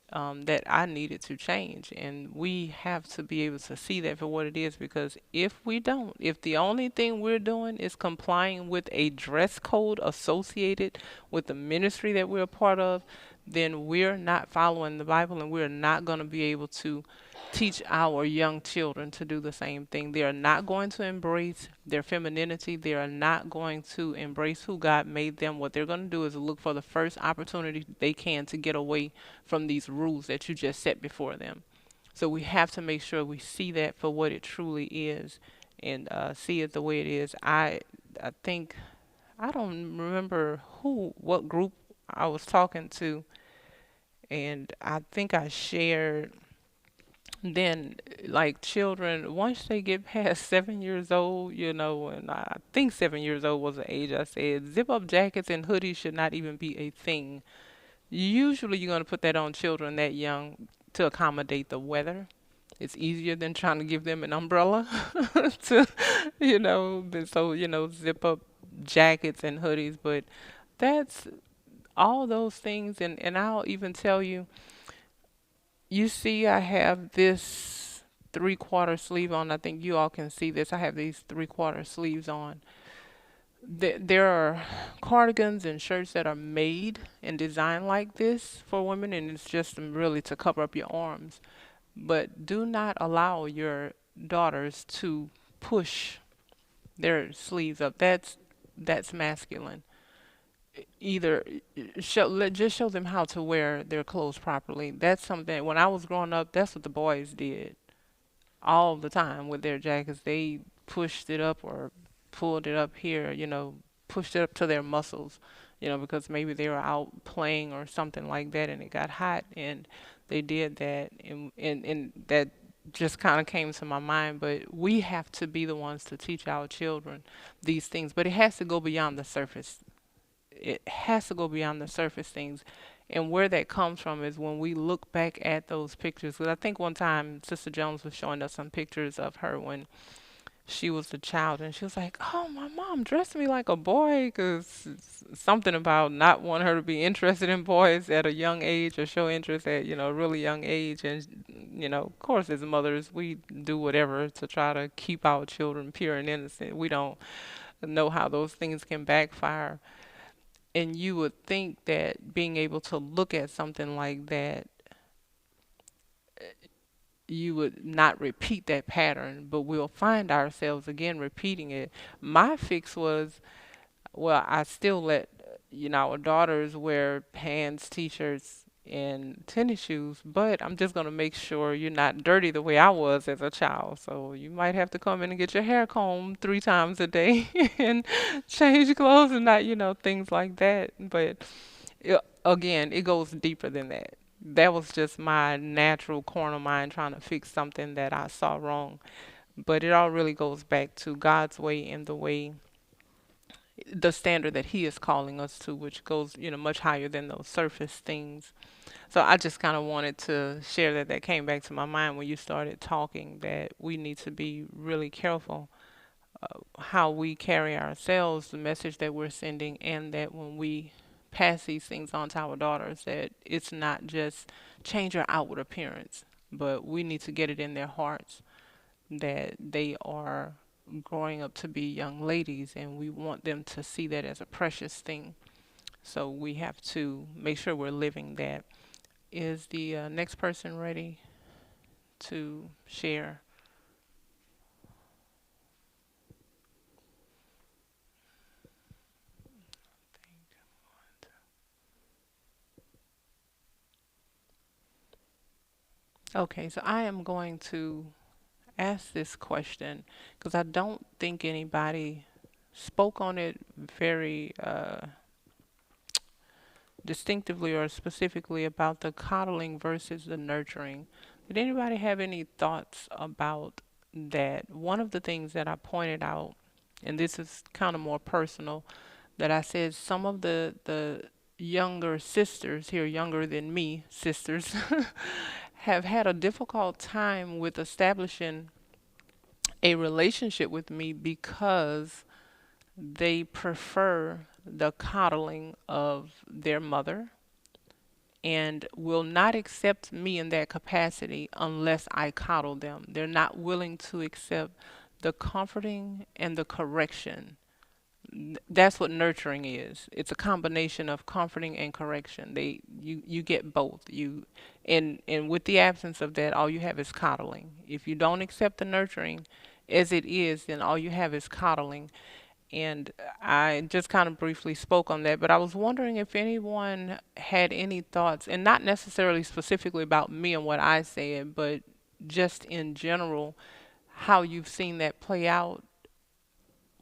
that I needed to change. And we have to be able to see that for what it is, because if we don't, if the only thing we're doing is complying with a dress code associated with the ministry that we're a part of, then we're not following the Bible, and we're not going to be able to teach our young children to do the same thing. They are not going to embrace their femininity. They are not going to embrace who God made them. What they're going to do is look for the first opportunity they can to get away from these rules that you just set before them. So we have to make sure we see that for what it truly is, and see it the way it is. I think I don't remember what group I was talking to, and I think I shared then, like, children, once they get past 7 years old, and I think 7 years old was the age I said, zip up jackets and hoodies should not even be a thing. Usually you're going to put that on children that young to accommodate the weather. It's easier than trying to give them an umbrella to, so, zip up jackets and hoodies. But that's all those things. And I'll even tell you, you see, I have this 3/4 sleeve on. I think you all can see this. I have these 3/4 sleeves on. There are cardigans and shirts that are made and designed like this for women, and it's just really to cover up your arms. But do not allow your daughters to push their sleeves up. That's masculine. Either just show them how to wear their clothes properly. That's something, when I was growing up, that's what the boys did all the time with their jackets. They pushed it up or pulled it up here, pushed it up to their muscles, because maybe they were out playing or something like that and it got hot and they did that, and that just kind of came to my mind. But we have to be the ones to teach our children these things, but it has to go beyond the surface. It has to go beyond the surface things. And where that comes from is when we look back at those pictures. Because I think one time Sister Jones was showing us some pictures of her when she was a child, and she was like, "Oh, my mom dressed me like a boy," because something about not wanting her to be interested in boys at a young age or show interest at a really young age. And of course, as mothers, we do whatever to try to keep our children pure and innocent. We don't know how those things can backfire. And you would think that being able to look at something like that you would not repeat that pattern, but we'll find ourselves again repeating it. My fix was, well, I still let our daughters wear pants, t-shirts, and tennis shoes, but I'm just gonna make sure you're not dirty the way I was as a child. So you might have to come in and get your hair combed 3 times a day and change clothes and not, things like that. But again, it goes deeper than that. That was just my natural corner mind trying to fix something that I saw wrong. But it all really goes back to God's way and the way, the standard that He is calling us to, which goes, much higher than those surface things. So I just kind of wanted to share that. That came back to my mind when you started talking, that we need to be really careful how we carry ourselves, the message that we're sending, and that when we pass these things on to our daughters, that it's not just change our outward appearance, but we need to get it in their hearts that they are growing up to be young ladies, and we want them to see that as a precious thing. So we have to make sure we're living that. Is the next person ready to share? Okay, so I am going to ask this question because I don't think anybody spoke on it very distinctively or specifically about the coddling versus the nurturing. Did anybody have any thoughts about that? One of the things that I pointed out, and this is kind of more personal, that I said some of the younger sisters here, younger than me, sisters, have had a difficult time with establishing a relationship with me because they prefer the coddling of their mother and will not accept me in that capacity unless I coddle them. They're not willing to accept the comforting and the correction. That's what nurturing is. It's a combination of comforting and correction. You get both. And with the absence of that, all you have is coddling. If you don't accept the nurturing as it is, then all you have is coddling. And I just kind of briefly spoke on that, but I was wondering if anyone had any thoughts, and not necessarily specifically about me and what I said, but just in general, how you've seen that play out.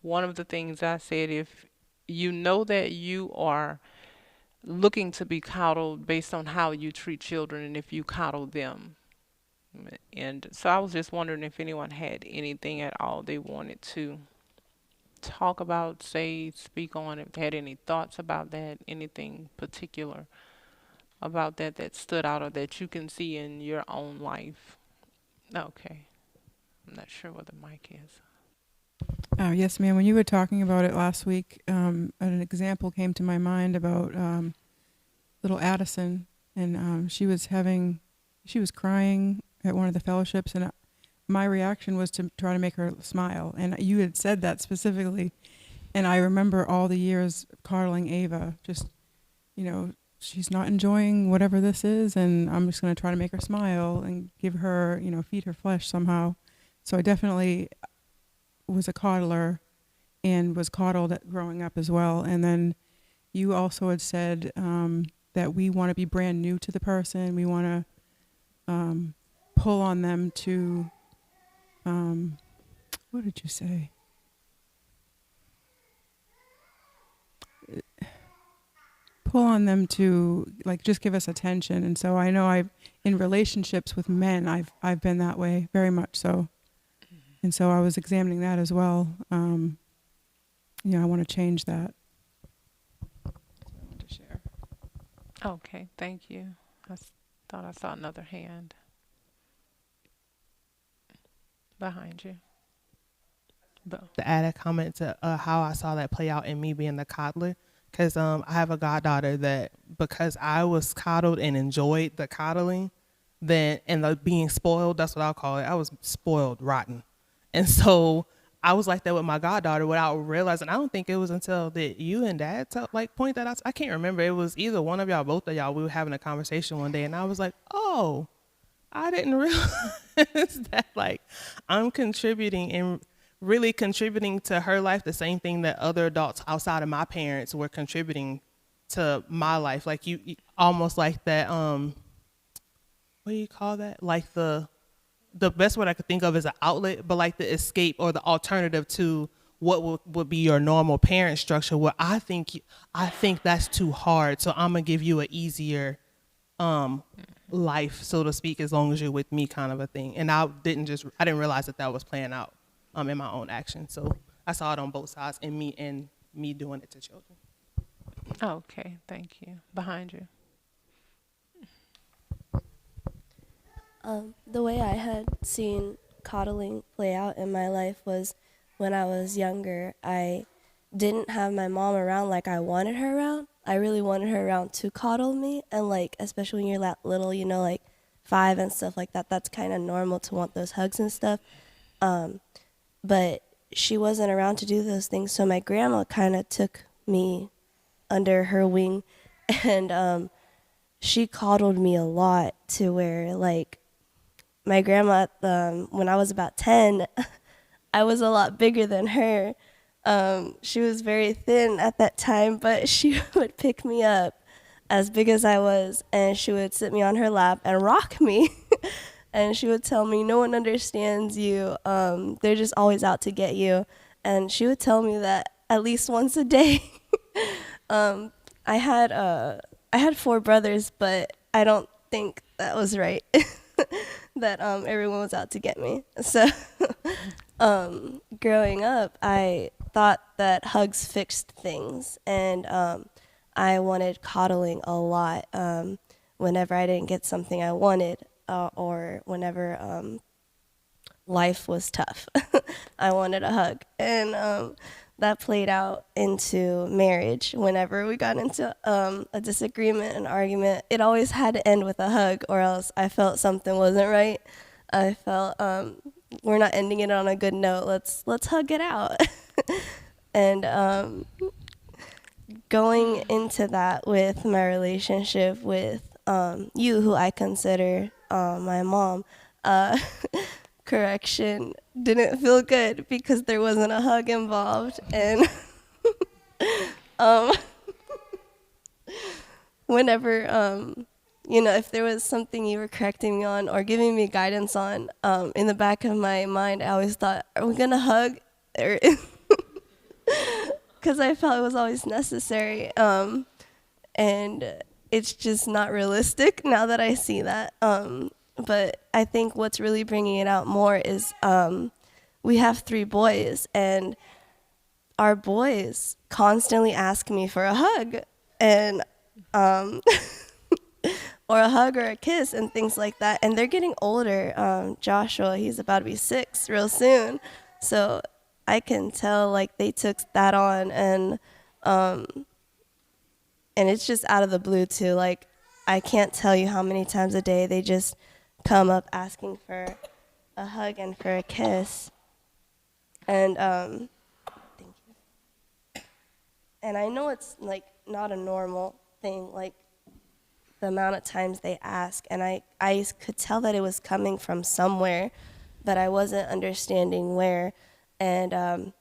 One of the things I said, if you know that you are looking to be coddled based on how you treat children and if you coddle them. And so I was just wondering if anyone had anything at all they wanted to talk about, say, speak on, if they had any thoughts about that, anything particular about that that stood out or that you can see in your own life. Okay. I'm not sure what the mic is. Yes, ma'am. When you were talking about it last week, an example came to my mind about little Addison, and she was crying at one of the fellowships, and my reaction was to try to make her smile. And you had said that specifically, and I remember all the years coddling Ava. Just, she's not enjoying whatever this is, and I'm just going to try to make her smile and give her, feed her flesh somehow. So I definitely was a coddler and was coddled growing up as well. And then you also had said that we want to be brand new to the person. We want to pull on them to, what did you say? Pull on them to just give us attention. And so I know in relationships with men, I've been that way very much so. And so I was examining that as well. I want to change that. I want to share. Okay, thank you. Thought I saw another hand behind you. To add a comment to how I saw that play out in me being the coddler, because I have a goddaughter that, because I was coddled and enjoyed the coddling, then and the being spoiled, that's what I'll call it. I was spoiled rotten. And so I was like that with my goddaughter without realizing. I don't think it was until that you and Dad point that out. I can't remember. It was either one of y'all, both of y'all. We were having a conversation one day, and I was like, oh, I didn't realize that like I'm contributing and really contributing to her life the same thing that other adults outside of my parents were contributing to my life. Like you almost like that what do you call that? Like the best word I could think of is an outlet, but like the escape or the alternative to what would be your normal parent structure. Where I think that's too hard, so I'm gonna give you an easier life, so to speak, as long as you're with me, kind of a thing. And I didn't realize that was playing out in my own action. So I saw it on both sides, and me doing it to children. Okay, thank you. Behind you. The way I had seen coddling play out in my life was when I was younger. I didn't have my mom around like I wanted her around. I really wanted her around to coddle me, and like especially when you're that little, you know, like 5 and stuff like that. That's kind of normal to want those hugs and stuff. But she wasn't around to do those things, so my grandma kind of took me under her wing, and she coddled me a lot to where like my grandma, when I was about 10, I was a lot bigger than her. She was very thin at that time, but she would pick me up as big as I was, and she would sit me on her lap and rock me. And she would tell me, no one understands you. They're just always out to get you. And she would tell me that at least once a day. I had 4 brothers, but I don't think that was right. That everyone was out to get me. So growing up, I thought that hugs fixed things, and I wanted coddling a lot whenever I didn't get something I wanted, or whenever life was tough. I wanted a hug, and that played out into marriage. Whenever we got into a disagreement, an argument, it always had to end with a hug, or else I felt something wasn't right. I felt we're not ending it on a good note. Let's hug it out. And going into that with my relationship with you, who I consider my mom, correction, didn't feel good because there wasn't a hug involved. And whenever you know, if there was something you were correcting me on or giving me guidance on, in the back of my mind, I always thought, are we gonna hug? Because I felt it was always necessary, and it's just not realistic now that I see that. But I think what's really bringing it out more is we have 3 boys, and our boys constantly ask me for a hug, and or a hug or a kiss and things like that. And they're getting older. Joshua, he's about to be 6 real soon, so I can tell like they took that on, and it's just out of the blue too. Like I can't tell you how many times a day they just come up asking for a hug and for a kiss. And thank you. And I know it's like not a normal thing, like the amount of times they ask, and I could tell that it was coming from somewhere, but I wasn't understanding where. And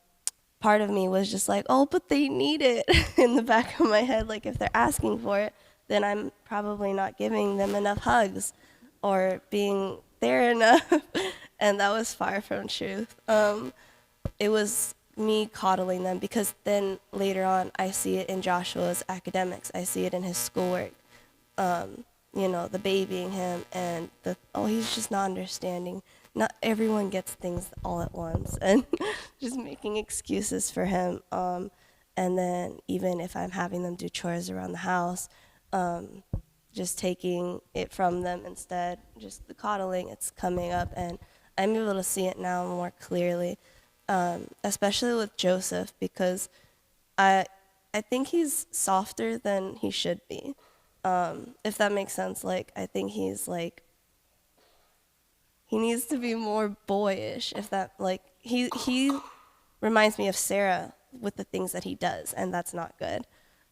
part of me was just like, oh, but they need it in the back of my head. Like if they're asking for it, then I'm probably not giving them enough hugs or being there enough. And that was far from truth. It was me coddling them, because then later on I see it in Joshua's academics. I see it in his schoolwork. You know, the babying him and he's just not understanding. Not everyone gets things all at once, and just making excuses for him. And then even if I'm having them do chores around the house, just taking it from them instead, just the coddling, it's coming up, and I'm able to see it now more clearly, especially with Joseph, because I think he's softer than he should be, if that makes sense. Like, I think he's like, he needs to be more boyish, if that, like, he reminds me of Sarah with the things that he does, and that's not good.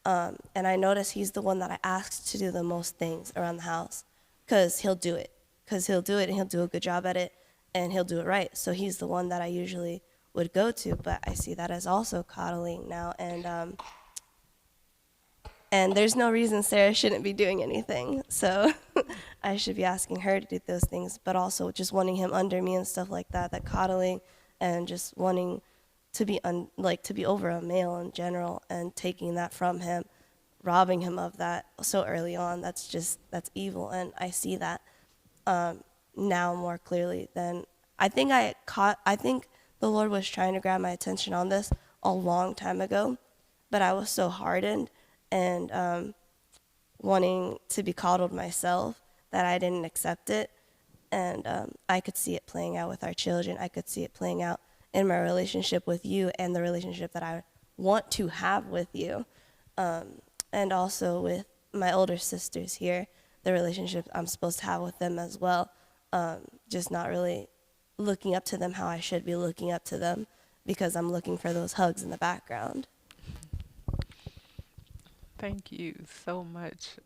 And I notice he's the one that I ask to do the most things around the house, because he'll do it, because he'll do it and he'll do a good job at it and he'll do it right. So he's the one that I usually would go to, but I see that as also coddling now. And there's no reason Sarah shouldn't be doing anything. So I should be asking her to do those things, but also just wanting him under me and stuff like that, that coddling and just wanting to be to be over a male in general and taking that from him, robbing him of that so early on. That's evil. And I see that now more clearly than I think I think the Lord was trying to grab my attention on this a long time ago, but I was so hardened and wanting to be coddled myself that I didn't accept it. And I could see it playing out with our children. I could see it playing out in my relationship with you and the relationship that I want to have with you. And also with my older sisters here, the relationship I'm supposed to have with them as well. Just not really looking up to them how I should be looking up to them because I'm looking for those hugs in the background. Thank you so much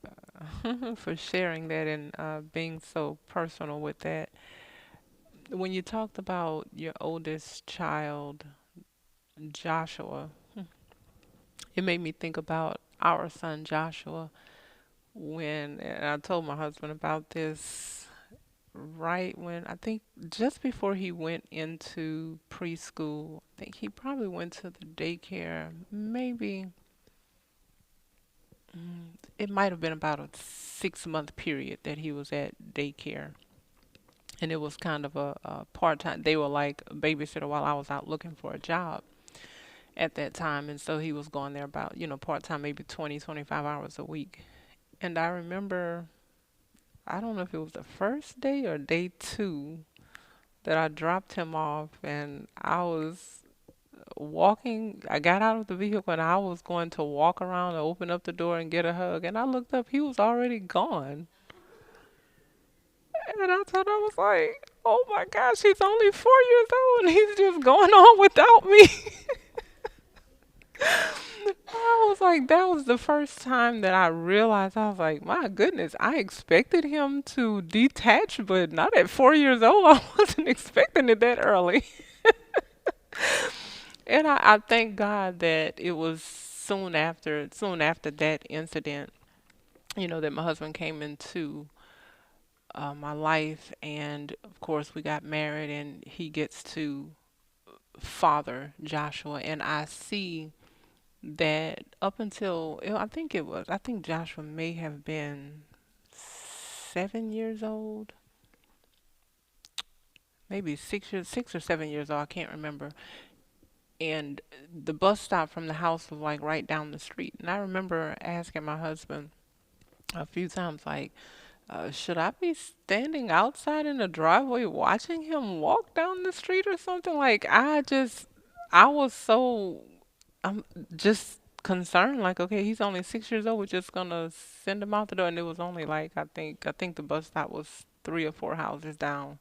for sharing that and being so personal with that. When you talked about your oldest child, Joshua, it made me think about our son Joshua and I told my husband about this right when I think just before he went into preschool. I think he probably went to the daycare, maybe it might have been about a 6 month period that he was at daycare. And it was kind of a part time. They were like a babysitter while I was out looking for a job at that time. And so he was going there about, part time, maybe 20, 25 hours a week. And I remember, I don't know if it was the first day or day two that I dropped him off and I was walking. I got out of the vehicle and I was going to walk around and open up the door and get a hug. And I looked up, he was already gone. And I thought, I was like, oh my gosh, he's only 4 years old and he's just going on without me. I was like, that was the first time that I realized, I was like, my goodness, I expected him to detach, but not at 4 years old. I wasn't expecting it that early. And I thank God that it was soon after that incident, that my husband came into my life. And of course, we got married and he gets to father Joshua. And I see that up until, I think Joshua may have been 7 years old, maybe 6 or 7 years old. I can't remember. And the bus stop from the house was like right down the street. And I remember asking my husband a few times, like, should I be standing outside in the driveway watching him walk down the street or something? Like, I was so, I'm just concerned. Like, okay, he's only 6 years old. We're just gonna send him out the door. And it was only like, I think the bus stop was 3 or 4 houses down.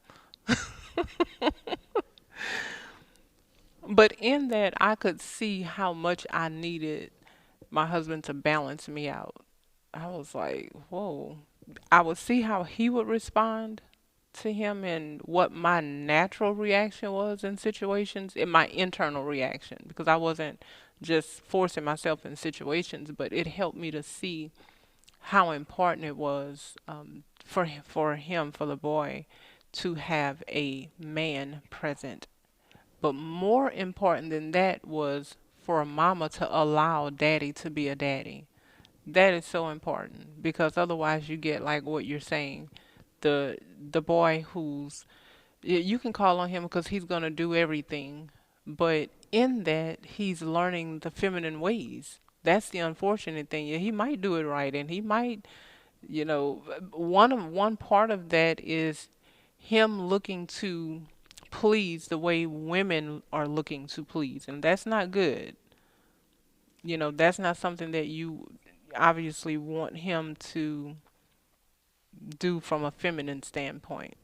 But in that, I could see how much I needed my husband to balance me out. I was like, whoa. I would see how he would respond to him and what my natural reaction was in situations, in my internal reaction, because I wasn't just forcing myself in situations, but it helped me to see how important it was for the boy, to have a man present. But more important than that was for a mama to allow daddy to be a daddy. That is so important because otherwise you get like what you're saying, the boy who's you can call on him because he's gonna do everything, but in that he's learning the feminine ways. That's the unfortunate thing. Yeah, he might do it right, and he might, one part of that is him looking to please the way women are looking to please, and that's not good. That's not something that you obviously want him to do from a feminine standpoint.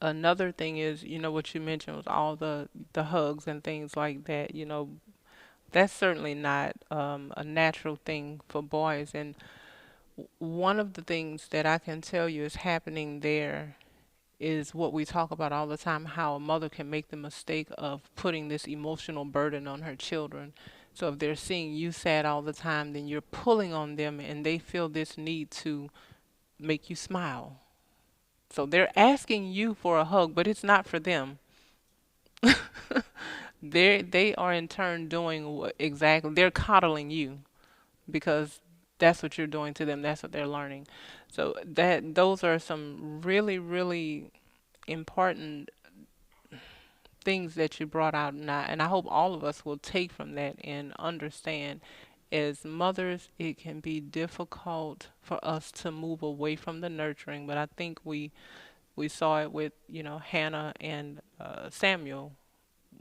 Another thing is, what you mentioned was all the hugs and things like that. That's certainly not a natural thing for boys. And One of the things that I can tell you is happening there is what we talk about all the time, how a mother can make the mistake of putting this emotional burden on her children. So if they're seeing you sad all the time, then you're pulling on them and they feel this need to make you smile. So they're asking you for a hug, but it's not for them. They are in turn doing what exactly they're coddling you because that's what you're doing to them. That's what they're learning. So that those are some really, really important things that you brought out, and I hope all of us will take from that and understand. As mothers, it can be difficult for us to move away from the nurturing, but I think we saw it with Hannah and Samuel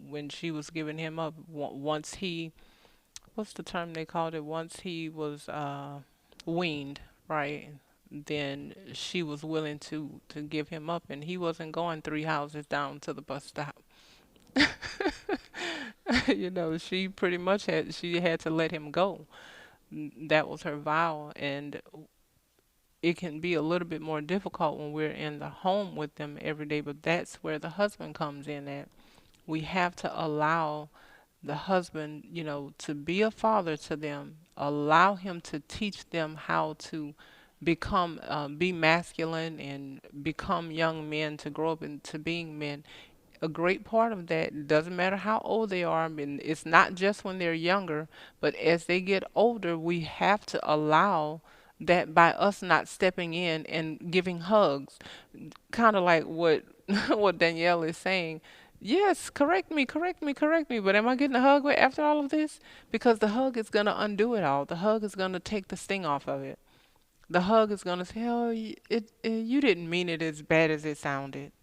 when she was giving him up. Once he, what's the term they called it? Once he was weaned, right? Then she was willing to give him up, and he wasn't going 3 houses down to the bus stop. She pretty much had to let him go. That was her vow, and it can be a little bit more difficult when we're in the home with them every day, but that's where the husband comes in at. We have to allow the husband, to be a father to them, allow him to teach them how to be masculine and become young men, to grow up into being men. A great part of that doesn't matter how old they are. I mean, it's not just when they're younger, but as they get older, we have to allow that by us not stepping in and giving hugs, kind of like what what Danielle is saying. Yes, correct me, correct me, correct me. But am I getting a hug after all of this? Because the hug is gonna undo it all. The hug is gonna take the sting off of it. The hug is gonna say, "Oh, you didn't mean it as bad as it sounded."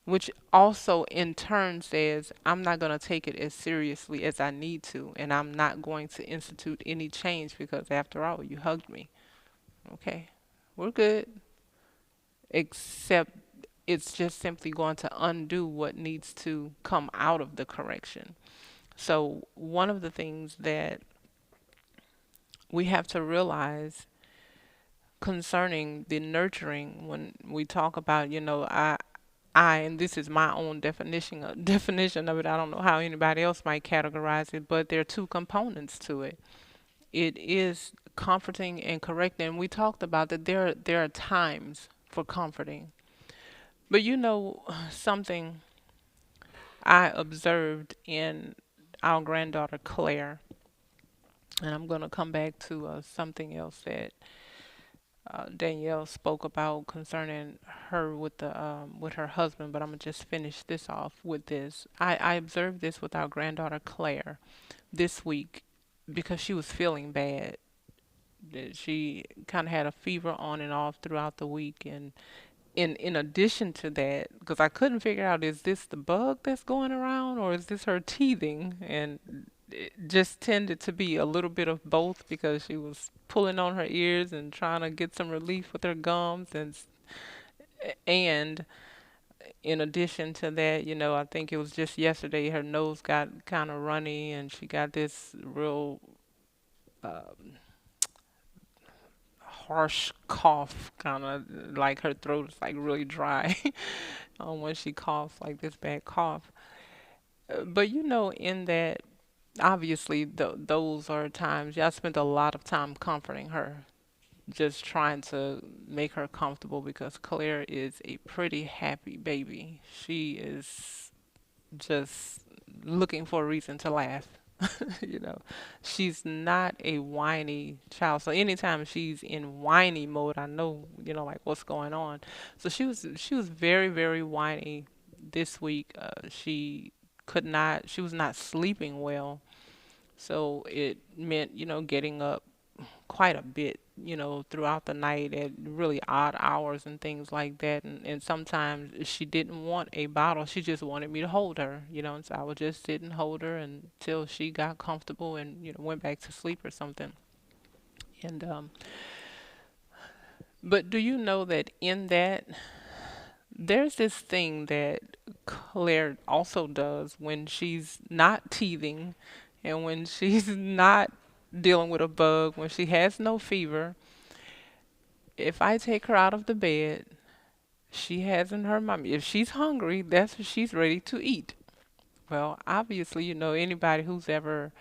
Which also in turn says, I'm not going to take it as seriously as I need to, and I'm not going to institute any change because after all, you hugged me. Okay, we're good. Except it's just simply going to undo what needs to come out of the correction. So one of the things that we have to realize concerning the nurturing, when we talk about, and this is my own definition of it. I don't know how anybody else might categorize it, but there are two components to it. It is comforting and correcting. And we talked about that there are times for comforting. But something I observed in our granddaughter Claire, and I'm going to come back to something else that Danielle spoke about concerning her with her husband, but I'm gonna just finish this off with this. I observed this with our granddaughter Claire this week because she was feeling bad. That she kind of had a fever on and off throughout the week, and in addition to that, because I couldn't figure out, is this the bug that's going around or is this her teething? And it just tended to be a little bit of both because she was pulling on her ears and trying to get some relief with her gums, and in addition to that, I think it was just yesterday her nose got kind of runny and she got this real um, harsh cough, kind of like her throat is like really dry when she coughs, like this bad cough. But in that, obviously, those are times. Yeah, I spent a lot of time comforting her, just trying to make her comfortable because Claire is a pretty happy baby. She is just looking for a reason to laugh. you know, she's not a whiny child. So anytime she's in whiny mode, I know, like what's going on. So she was very, very whiny this week. She was not sleeping well. So it meant, getting up quite a bit, throughout the night at really odd hours and things like that. And sometimes she didn't want a bottle. She just wanted me to hold her, and so I would just sit and hold her until she got comfortable and, went back to sleep or something. And, but do you know that in that, there's this thing that Claire also does when she's not teething and when she's not dealing with a bug, when she has no fever. if I take her out of the bed, she has in her mind, if she's hungry, that's what she's ready to eat. Well, obviously, anybody who's ever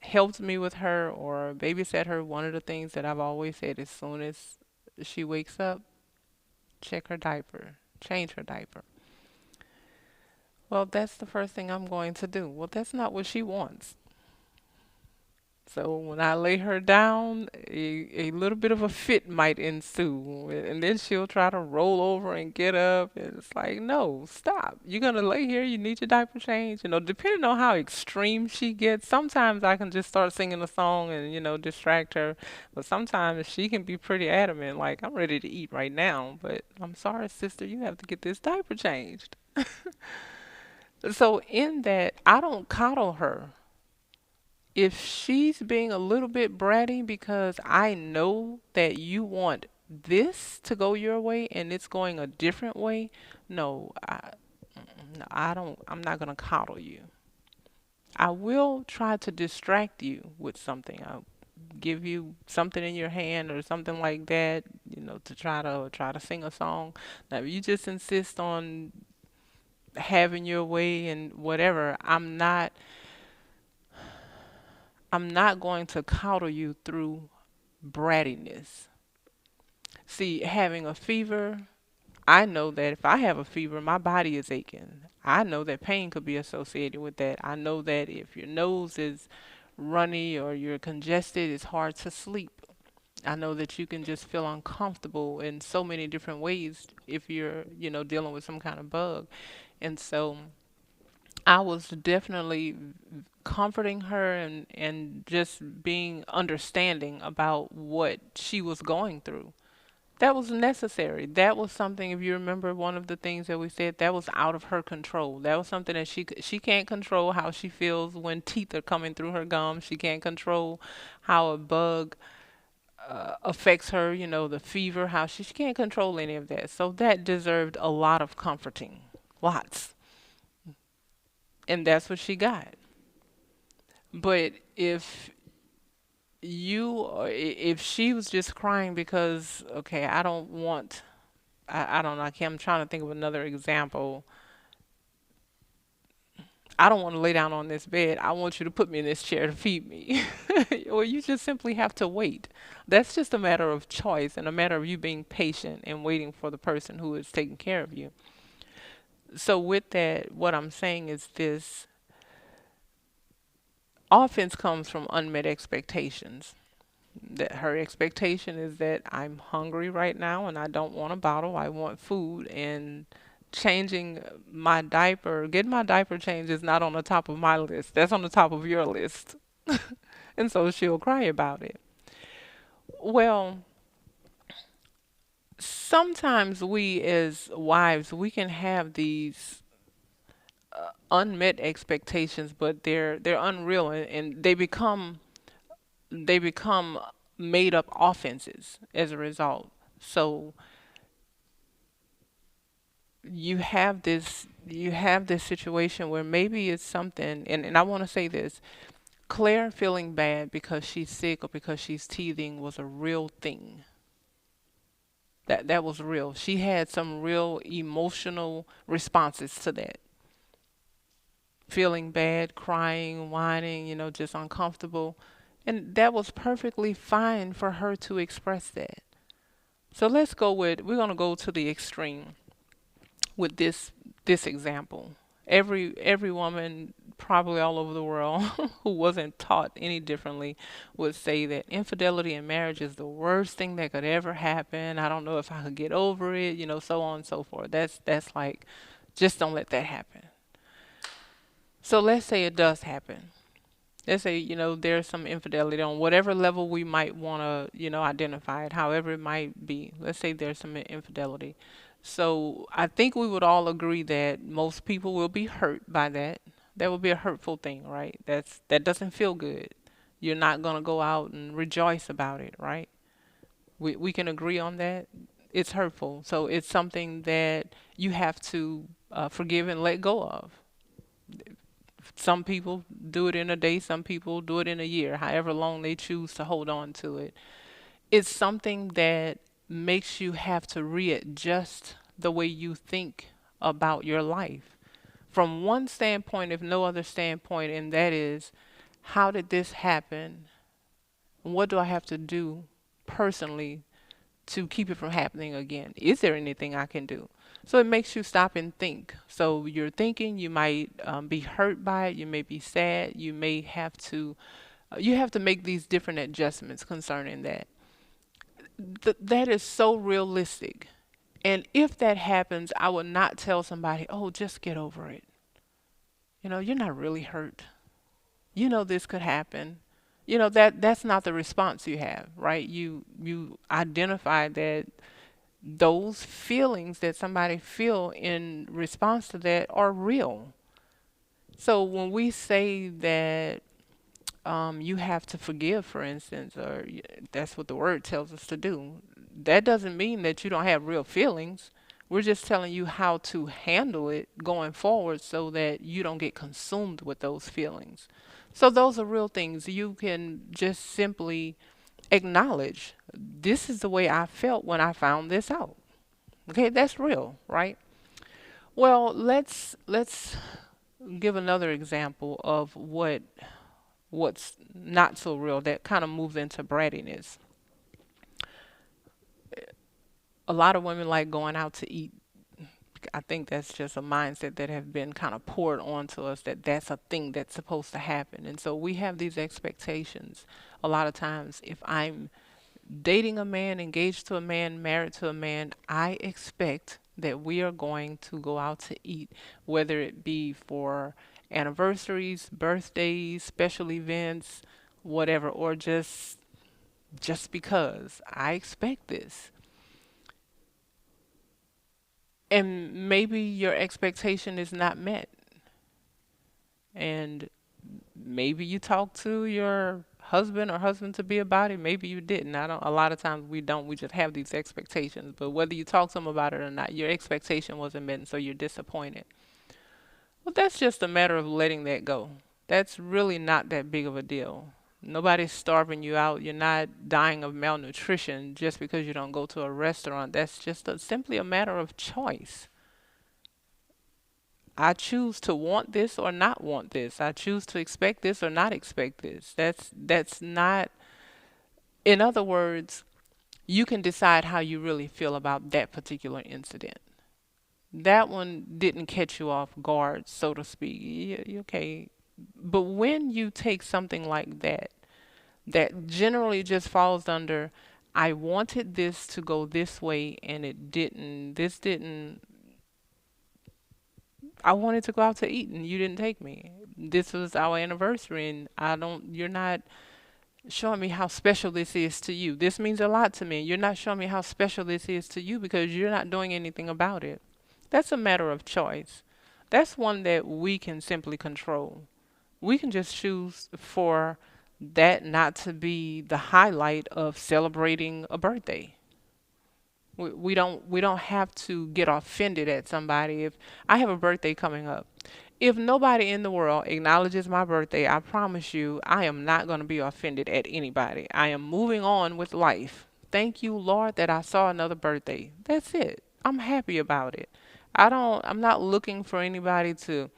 helped me with her or babysat her, one of the things that I've always said as soon as she wakes up, check her diaper, change her diaper. Well, that's the first thing I'm going to do. Well, that's not what she wants. So when I lay her down, a little bit of a fit might ensue. And then she'll try to roll over and get up. And it's like, no, stop. You're going to lay here. You need your diaper change. Depending on how extreme she gets, sometimes I can just start singing a song and, distract her. But sometimes she can be pretty adamant, like, I'm ready to eat right now. But I'm sorry, sister, you have to get this diaper changed. So in that, I don't coddle her. If she's being a little bit bratty because I know that you want this to go your way and it's going a different way, no, no, I'm not going to coddle you. I will try to distract you with something. I'll give you something in your hand or something like that, to try to sing a song. Now, if you just insist on having your way and whatever, I'm not going to coddle you through brattiness. See, having a fever, I know that if I have a fever, my body is aching. I know that pain could be associated with that. I know that if your nose is runny or you're congested, it's hard to sleep. I know that you can just feel uncomfortable in so many different ways if you're, dealing with some kind of bug. And so I was definitely comforting her and just being understanding about what she was going through. That was necessary. That was something, if you remember one of the things that we said, that was out of her control. That was something that she can't control how she feels when teeth are coming through her gums. She can't control how a bug affects her, the fever, how she can't control any of that. So that deserved a lot of comforting. Lots. And that's what she got. But if she was just crying because, okay, I don't know, I'm trying to think of another example. I don't want to lay down on this bed. I want you to put me in this chair to feed me. Or you just simply have to wait. That's just a matter of choice and a matter of you being patient and waiting for the person who is taking care of you. So with that, what I'm saying is this: offense comes from unmet expectations. That her expectation is that I'm hungry right now and I don't want a bottle, I want food, and changing my diaper, getting my diaper changed is not on the top of my list. That's on the top of your list. And so she'll cry about it. Well, sometimes we as wives, we can have these unmet expectations, but they're unreal and they become made up offenses as a result. So you have this situation where maybe it's something, and I want to say this: Claire feeling bad because she's sick or because she's teething was a real thing. That was real. She had some real emotional responses to that. Feeling bad, crying, whining, just uncomfortable. And that was perfectly fine for her to express that. So we're going to go to the extreme with this example. Every woman probably all over the world who wasn't taught any differently would say that infidelity in marriage is the worst thing that could ever happen. I don't know if I could get over it, so on and so forth. That's like, just don't let that happen. So let's say it does happen. Let's say, there's some infidelity on whatever level we might want to, identify it, however it might be. Let's say there's some infidelity. So I think we would all agree that most people will be hurt by that. That would be a hurtful thing, right? That doesn't feel good. You're not going to go out and rejoice about it, right? We can agree on that. It's hurtful. So it's something that you have to forgive and let go of. Some people do it in a day, some people do it in a year, however long they choose to hold on to it. It's something that makes you have to readjust the way you think about your life from one standpoint, if no other standpoint, and that is, how did this happen? What do I have to do personally to keep it from happening again? Is there anything I can do? So it makes you stop and think. So you're thinking, you might be hurt by it, you may be sad, you have to make these different adjustments concerning that. That is so realistic. And if that happens, I would not tell somebody, oh, just get over it. You're not really hurt. This could happen. That's not the response you have, right? You identify that those feelings that somebody feel in response to that are real. So when we say that you have to forgive, for instance, or that's what the word tells us to do, that doesn't mean that you don't have real feelings. We're just telling you how to handle it going forward so that you don't get consumed with those feelings. So those are real things. You can just simply acknowledge, this is the way I felt when I found this out. Okay, that's real, right? Well, let's give another example of what's not so real that kind of moves into brattiness. A lot of women like going out to eat. I think that's just a mindset that has been kind of poured onto us, that that's a thing that's supposed to happen. And so we have these expectations. A lot of times, if I'm dating a man, engaged to a man, married to a man, I expect that we are going to go out to eat, whether it be for anniversaries, birthdays, special events, whatever, or just because I expect this. And maybe your expectation is not met. And maybe you talked to your husband or husband to be about it. Maybe you didn't. I don't. A lot of times we don't. We just have these expectations. But whether you talk to them about it or not, your expectation wasn't met, and so you're disappointed. Well, that's just a matter of letting that go. That's really not that big of a deal. Nobody's starving you out. You're not dying of malnutrition just because you don't go to a restaurant. That's just simply a matter of choice. I choose to want this or not want this. I choose to expect this or not expect this. That's not, in other words, you can decide how you really feel about that particular incident. That one didn't catch you off guard, so to speak. Okay. But when you take something like that, that generally just falls under, I wanted this to go this way and it didn't, this didn't, I wanted to go out to eat and you didn't take me. This was our anniversary and you're not showing me how special this is to you. This means a lot to me. You're not showing me how special this is to you because you're not doing anything about it. That's a matter of choice. That's one that we can simply control. We can just choose for that not to be the highlight of celebrating a birthday. We don't have to get offended at somebody. If I have a birthday coming up, if nobody in the world acknowledges my birthday, I promise you I am not going to be offended at anybody. I am moving on with life. Thank you, Lord, that I saw another birthday. That's it. I'm happy about it. I'm not looking for anybody to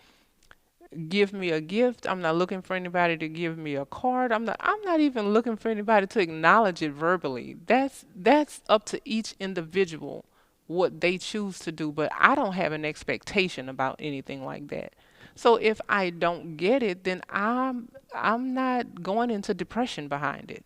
give me a gift. I'm not looking for anybody to give me a card. I'm not even looking for anybody to acknowledge it verbally. That's up to each individual what they choose to do, but I don't have an expectation about anything like that. So if I don't get it, then I'm not going into depression behind it.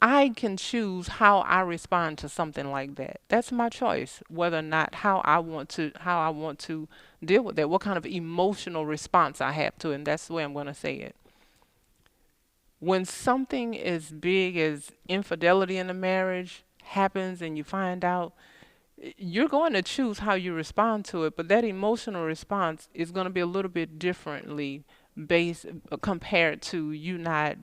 I can choose how I respond to something like that. That's my choice, whether or not how I want to deal with that, what kind of emotional response I have to it, and that's the way I'm going to say it. When something as big as infidelity in a marriage happens and you find out, you're going to choose how you respond to it, but that emotional response is going to be a little bit differently based compared to you not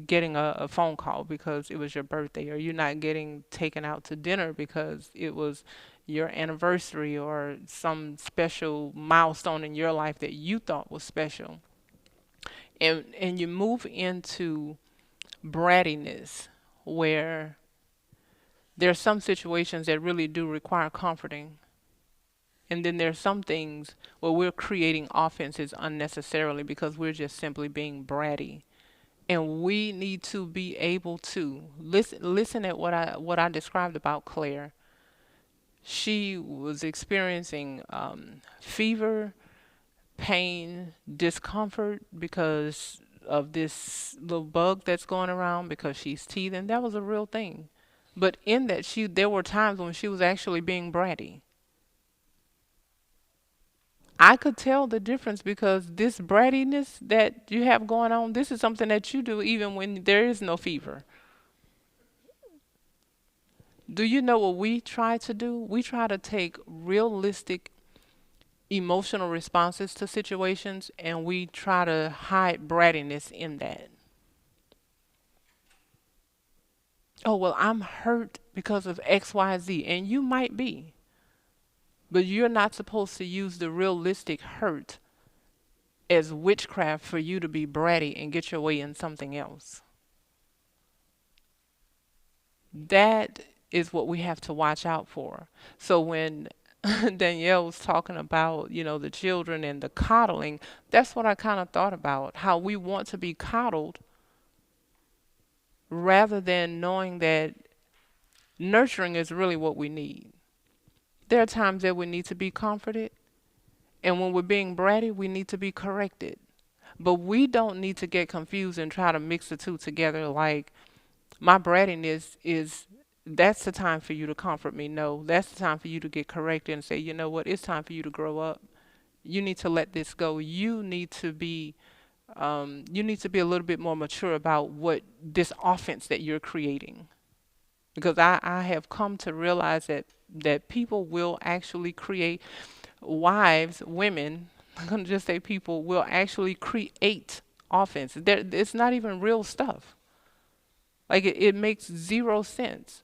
getting a phone call because it was your birthday, or you're not getting taken out to dinner because it was your anniversary or some special milestone in your life that you thought was special. And you move into brattiness where There are some situations that really do require comforting. And then there's some things where we're creating offenses unnecessarily because we're just simply being bratty. And we need to be able to listen at what I described about Claire. She was experiencing fever, pain, discomfort because of this little bug that's going around because she's teething. That was a real thing. But in that, there were times when she was actually being bratty. I could tell the difference because this brattiness that you have going on, this is something that you do even when there is no fever. Do you know what we try to do? We try to take realistic emotional responses to situations and we try to hide brattiness in that. Oh, well, I'm hurt because of XYZ, and you might be. But you're not supposed to use the realistic hurt as witchcraft for you to be bratty and get your way in something else. That is what we have to watch out for. So when Danielle was talking about, the children and the coddling, that's what I kind of thought about, how we want to be coddled rather than knowing that nurturing is really what we need. There are times that we need to be comforted, and when we're being bratty, we need to be corrected. But we don't need to get confused and try to mix the two together like my brattiness is that's the time for you to comfort me. No, that's the time for you to get corrected and say, you know what, it's time for you to grow up. You need to let this go. You need to be a little bit more mature about what this offense that you're creating. Because I have come to realize that people will actually create women, I'm going to just say people will actually create offense. It's not even real stuff. Like it makes zero sense.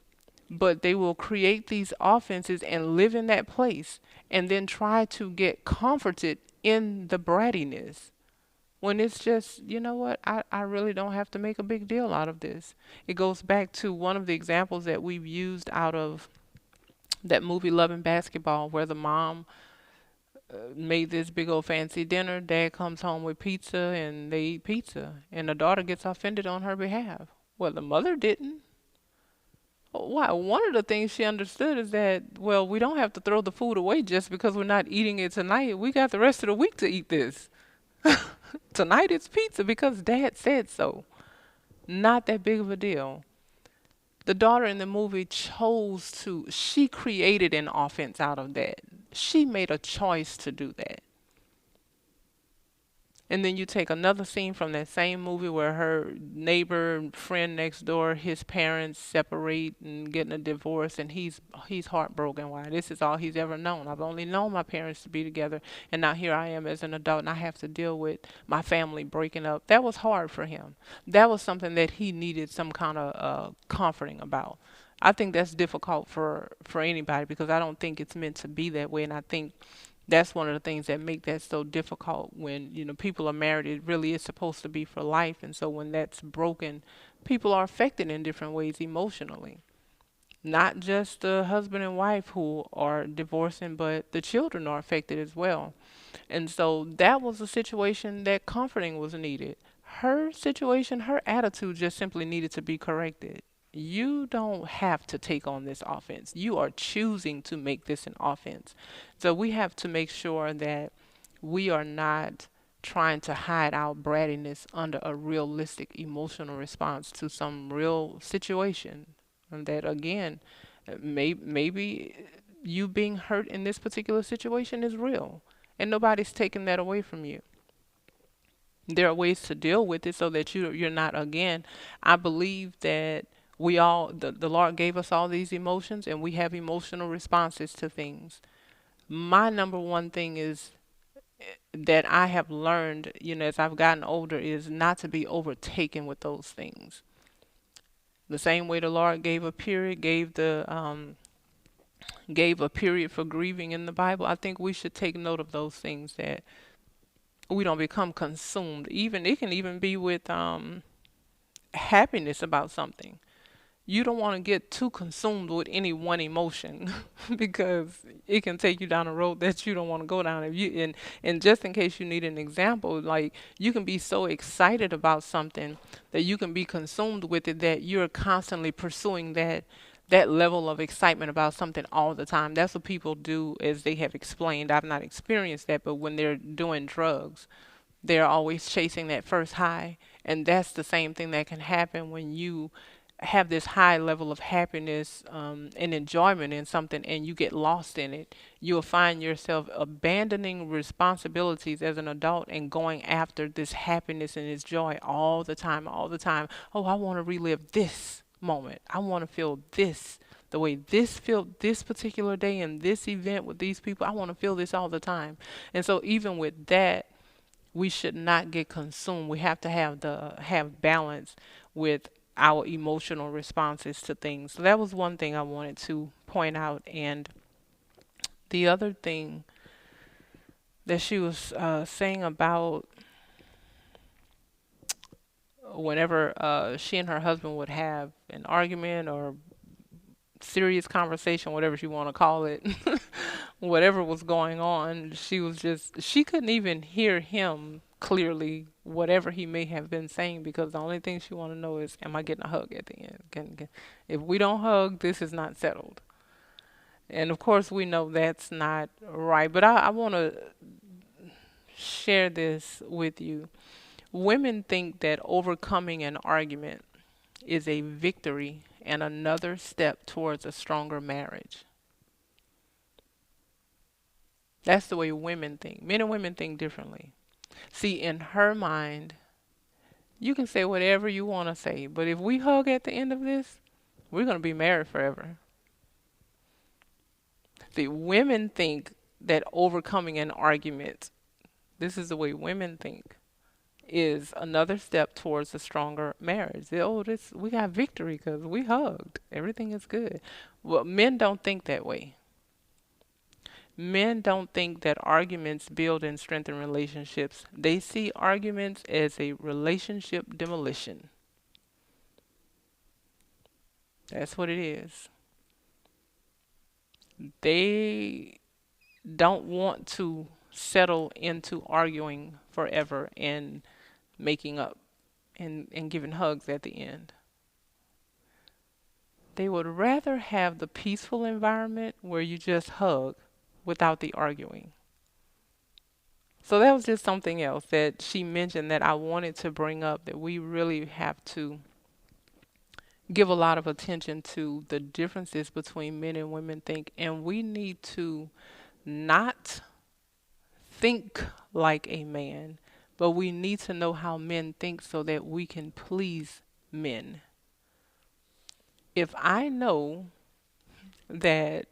But they will create these offenses and live in that place and then try to get comforted in the brattiness. When it's just, you know what, I really don't have to make a big deal out of this. It goes back to one of the examples that we've used out of that movie Love and Basketball where the mom made this big old fancy dinner. Dad comes home with pizza and they eat pizza. And the daughter gets offended on her behalf. Well, the mother didn't. Why? One of the things she understood is that, well, we don't have to throw the food away just because we're not eating it tonight. We got the rest of the week to eat this. Tonight it's pizza because Dad said so. Not that big of a deal. The daughter in the movie she created an offense out of that. She made a choice to do that. And then you take another scene from that same movie where her neighbor, friend next door, his parents separate and getting a divorce, and he's heartbroken. Why? This is all he's ever known. I've only known my parents to be together, and now here I am as an adult, and I have to deal with my family breaking up. That was hard for him. That was something that he needed some kind of comforting about. I think that's difficult for anybody because I don't think it's meant to be that way, and I think that's one of the things that make that so difficult when people are married. It really is supposed to be for life, and so when that's broken, people are affected in different ways emotionally. Not just the husband and wife who are divorcing, but the children are affected as well. And so that was a situation that comforting was needed. Her situation, her attitude just simply needed to be corrected. You don't have to take on this offense. You are choosing to make this an offense. So we have to make sure that we are not trying to hide our brattiness under a realistic emotional response to some real situation. And that again, maybe you being hurt in this particular situation is real, and nobody's taking that away from you. There are ways to deal with it so that you're not again. I believe that the Lord gave us all these emotions and we have emotional responses to things. My number one thing is that I have learned, as I've gotten older, is not to be overtaken with those things. The same way the Lord gave a period, gave a period for grieving in the Bible, I think we should take note of those things that we don't become consumed. Even it can even be with happiness about something. you don't want to get too consumed with any one emotion because it can take you down a road that you don't want to go down. If you and just in case you need an example, like you can be so excited about something that you can be consumed with it that you're constantly pursuing that level of excitement about something all the time. That's what people do, as they have explained. I've not experienced that, but when they're doing drugs, they're always chasing that first high. And that's the same thing that can happen when you have this high level of happiness and enjoyment in something and you get lost in it. You'll find yourself abandoning responsibilities as an adult and going after this happiness and this joy all the time, all the time. Oh, I want to relive this moment. I want to feel this, the way this felt this particular day and this event with these people. I want to feel this all the time. And so even with that, we should not get consumed. We have to have balance with our emotional responses to things. So that was one thing I wanted to point out. And the other thing that she was saying about whenever she and her husband would have an argument or serious conversation, whatever you want to call it, whatever was going on, she couldn't even hear him clearly, whatever he may have been saying, because the only thing she wanted to know is, am I getting a hug at the end? If we don't hug, this is not settled. And of course, we know that's not right. But I want to share this with you. Women think that overcoming an argument is a victory and another step towards a stronger marriage. That's the way women think. Men and women think differently. See, in her mind, you can say whatever you want to say, but if we hug at the end of this, we're going to be married forever. See, women think that overcoming an argument, this is the way women think, is another step towards a stronger marriage. We got victory because we hugged. Everything is good. Well, men don't think that way. Men don't think that arguments build and strengthen relationships. They see arguments as a relationship demolition. That's what it is. They don't want to settle into arguing forever and making up and giving hugs at the end. They would rather have the peaceful environment where you just hug without the arguing. So that was just something else that she mentioned that I wanted to bring up, that we really have to give a lot of attention to the differences between men and women think, and we need to not think like a man, but we need to know how men think so that we can please men. If I know that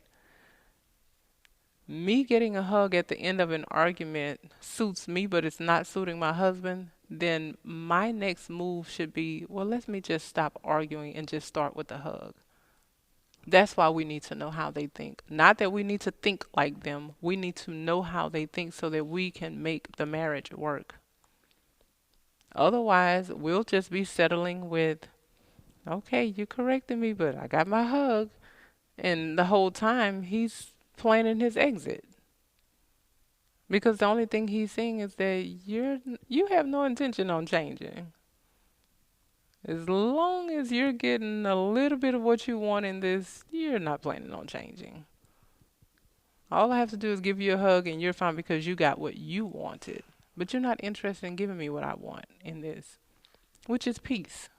me getting a hug at the end of an argument suits me, but it's not suiting my husband, then my next move should be, well, let me just stop arguing and just start with the hug. That's why we need to know how they think. Not that we need to think like them. We need to know how they think so that we can make the marriage work. Otherwise, we'll just be settling with, okay, you corrected me, but I got my hug. And the whole time, he's planning his exit. Because the only thing he's seeing is that you have no intention on changing. As long as you're getting a little bit of what you want in this, you're not planning on changing. All I have to do is give you a hug and you're fine because you got what you wanted. But you're not interested in giving me what I want in this, which is peace.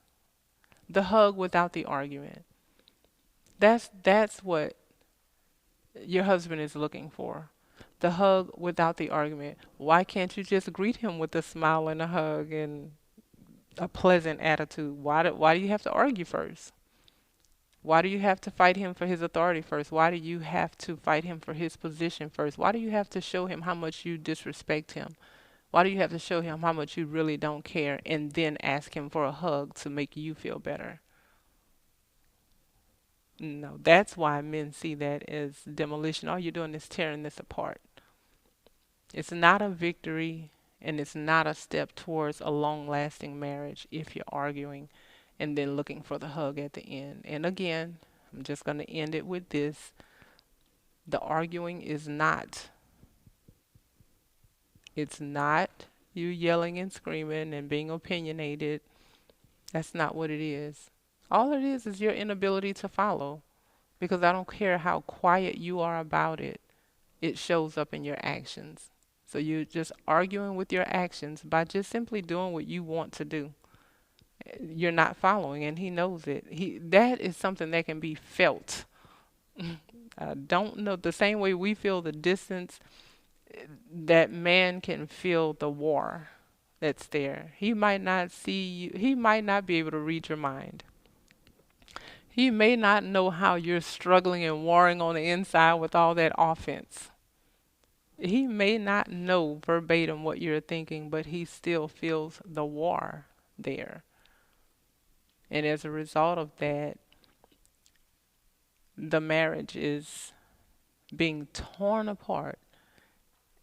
The hug without the argument. That's what your husband is looking for. The hug without the argument. Why can't you just greet him with a smile and a hug and a pleasant attitude? Why do you have to argue first? Why do you have to fight him for his authority first? Why do you have to fight him for his position first? Why do you have to show him how much you disrespect him? Why do you have to show him how much you really don't care and then ask him for a hug to make you feel better? No, that's why men see that as demolition. All you're doing is tearing this apart. It's not a victory and it's not a step towards a long-lasting marriage if you're arguing and then looking for the hug at the end. And again, I'm just going to end it with this. The arguing is not, it's not you yelling and screaming and being opinionated. That's not what it is. All it is your inability to follow. Because I don't care how quiet you are about it, it shows up in your actions. So you're just arguing with your actions by just simply doing what you want to do. You're not following, and he knows it. That is something that can be felt. I don't know, the same way we feel the distance, that man can feel the war that's there. He might not see you. He might not be able to read your mind. He may not know how you're struggling and warring on the inside with all that offense. He may not know verbatim what you're thinking, but he still feels the war there. And as a result of that, the marriage is being torn apart.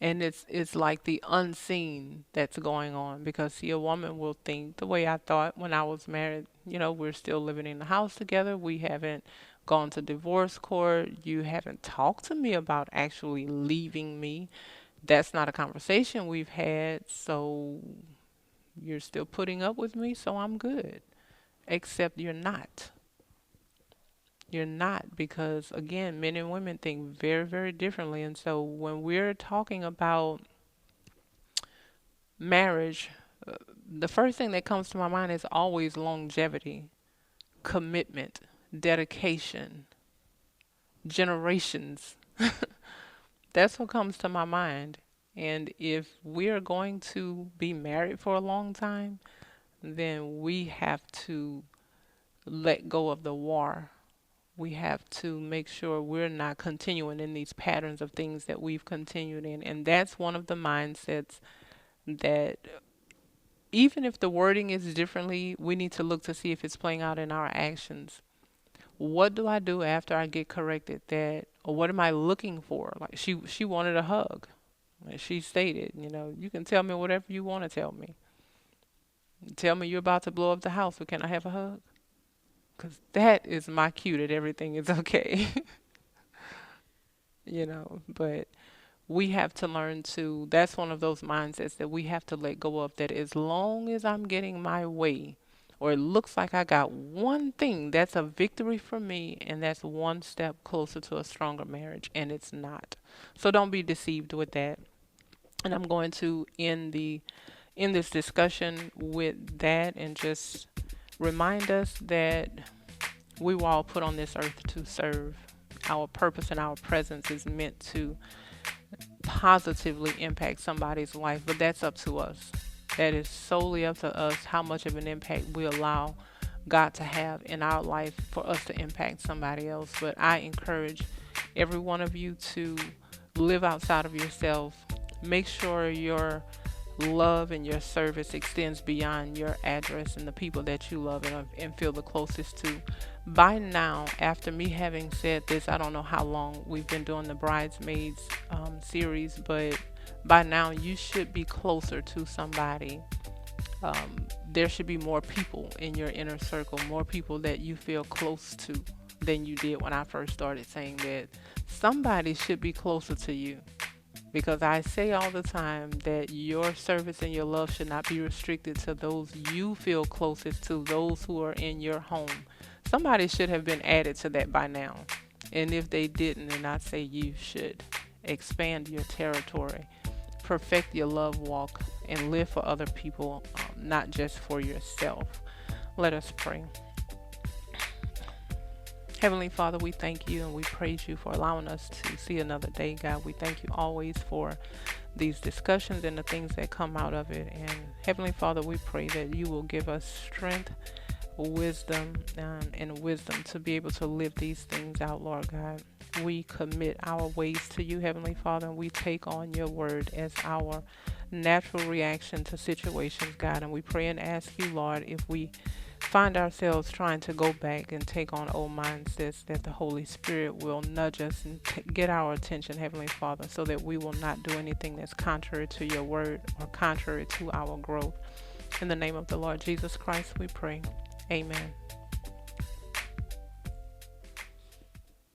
And it's like the unseen that's going on, because see, a woman will think the way I thought when I was married. We're still living in the house together. We haven't gone to divorce court. You haven't talked to me about actually leaving me. That's not a conversation we've had. So you're still putting up with me, so I'm good. Except you're not. You're not, because again, men and women think very, very differently. And so when we're talking about marriage, the first thing that comes to my mind is always longevity, commitment, dedication, generations. That's what comes to my mind. And if we're going to be married for a long time, then we have to let go of the war. We have to make sure we're not continuing in these patterns of things that we've continued in. And that's one of the mindsets that, even if the wording is differently, we need to look to see if it's playing out in our actions. What do I do after I get corrected? Or what am I looking for? Like she wanted a hug. Like she stated, you can tell me whatever you want to tell me. Tell me you're about to blow up the house, but can I have a hug? Because that is my cue that everything is okay. But we have to learn to, that's one of those mindsets that we have to let go of, that as long as I'm getting my way, or it looks like I got one thing, that's a victory for me, and that's one step closer to a stronger marriage, and it's not. So don't be deceived with that. And I'm going to end this discussion with that, and just remind us that we were all put on this earth to serve. Our purpose and our presence is meant to positively impact somebody's life, but that's up to us. That is solely up to us, how much of an impact we allow God to have in our life for us to impact somebody else. But I encourage every one of you to live outside of yourself. Make sure your love and your service extends beyond your address and the people that you love and feel the closest to. By now, after me having said this, I don't know how long we've been doing the Bridesmaids series, but by now you should be closer to somebody. There should be more people in your inner circle, more people that you feel close to than you did when I first started saying that. Somebody should be closer to you. Because I say all the time that your service and your love should not be restricted to those you feel closest to, those who are in your home. Somebody should have been added to that by now. And if they didn't, then I say you should expand your territory, perfect your love walk, and live for other people, not just for yourself. Let us pray. Heavenly Father, we thank you and we praise you for allowing us to see another day, God. We thank you always for these discussions and the things that come out of it. And Heavenly Father, we pray that you will give us strength, wisdom, and wisdom to be able to live these things out, Lord God. We commit our ways to you, Heavenly Father, and we take on your word as our natural reaction to situations, God. And we pray and ask you, Lord, if we find ourselves trying to go back and take on old mindsets, that the Holy Spirit will nudge us and get our attention, Heavenly Father, so that we will not do anything that's contrary to your word or contrary to our growth. In the name of the Lord Jesus Christ, we pray. Amen.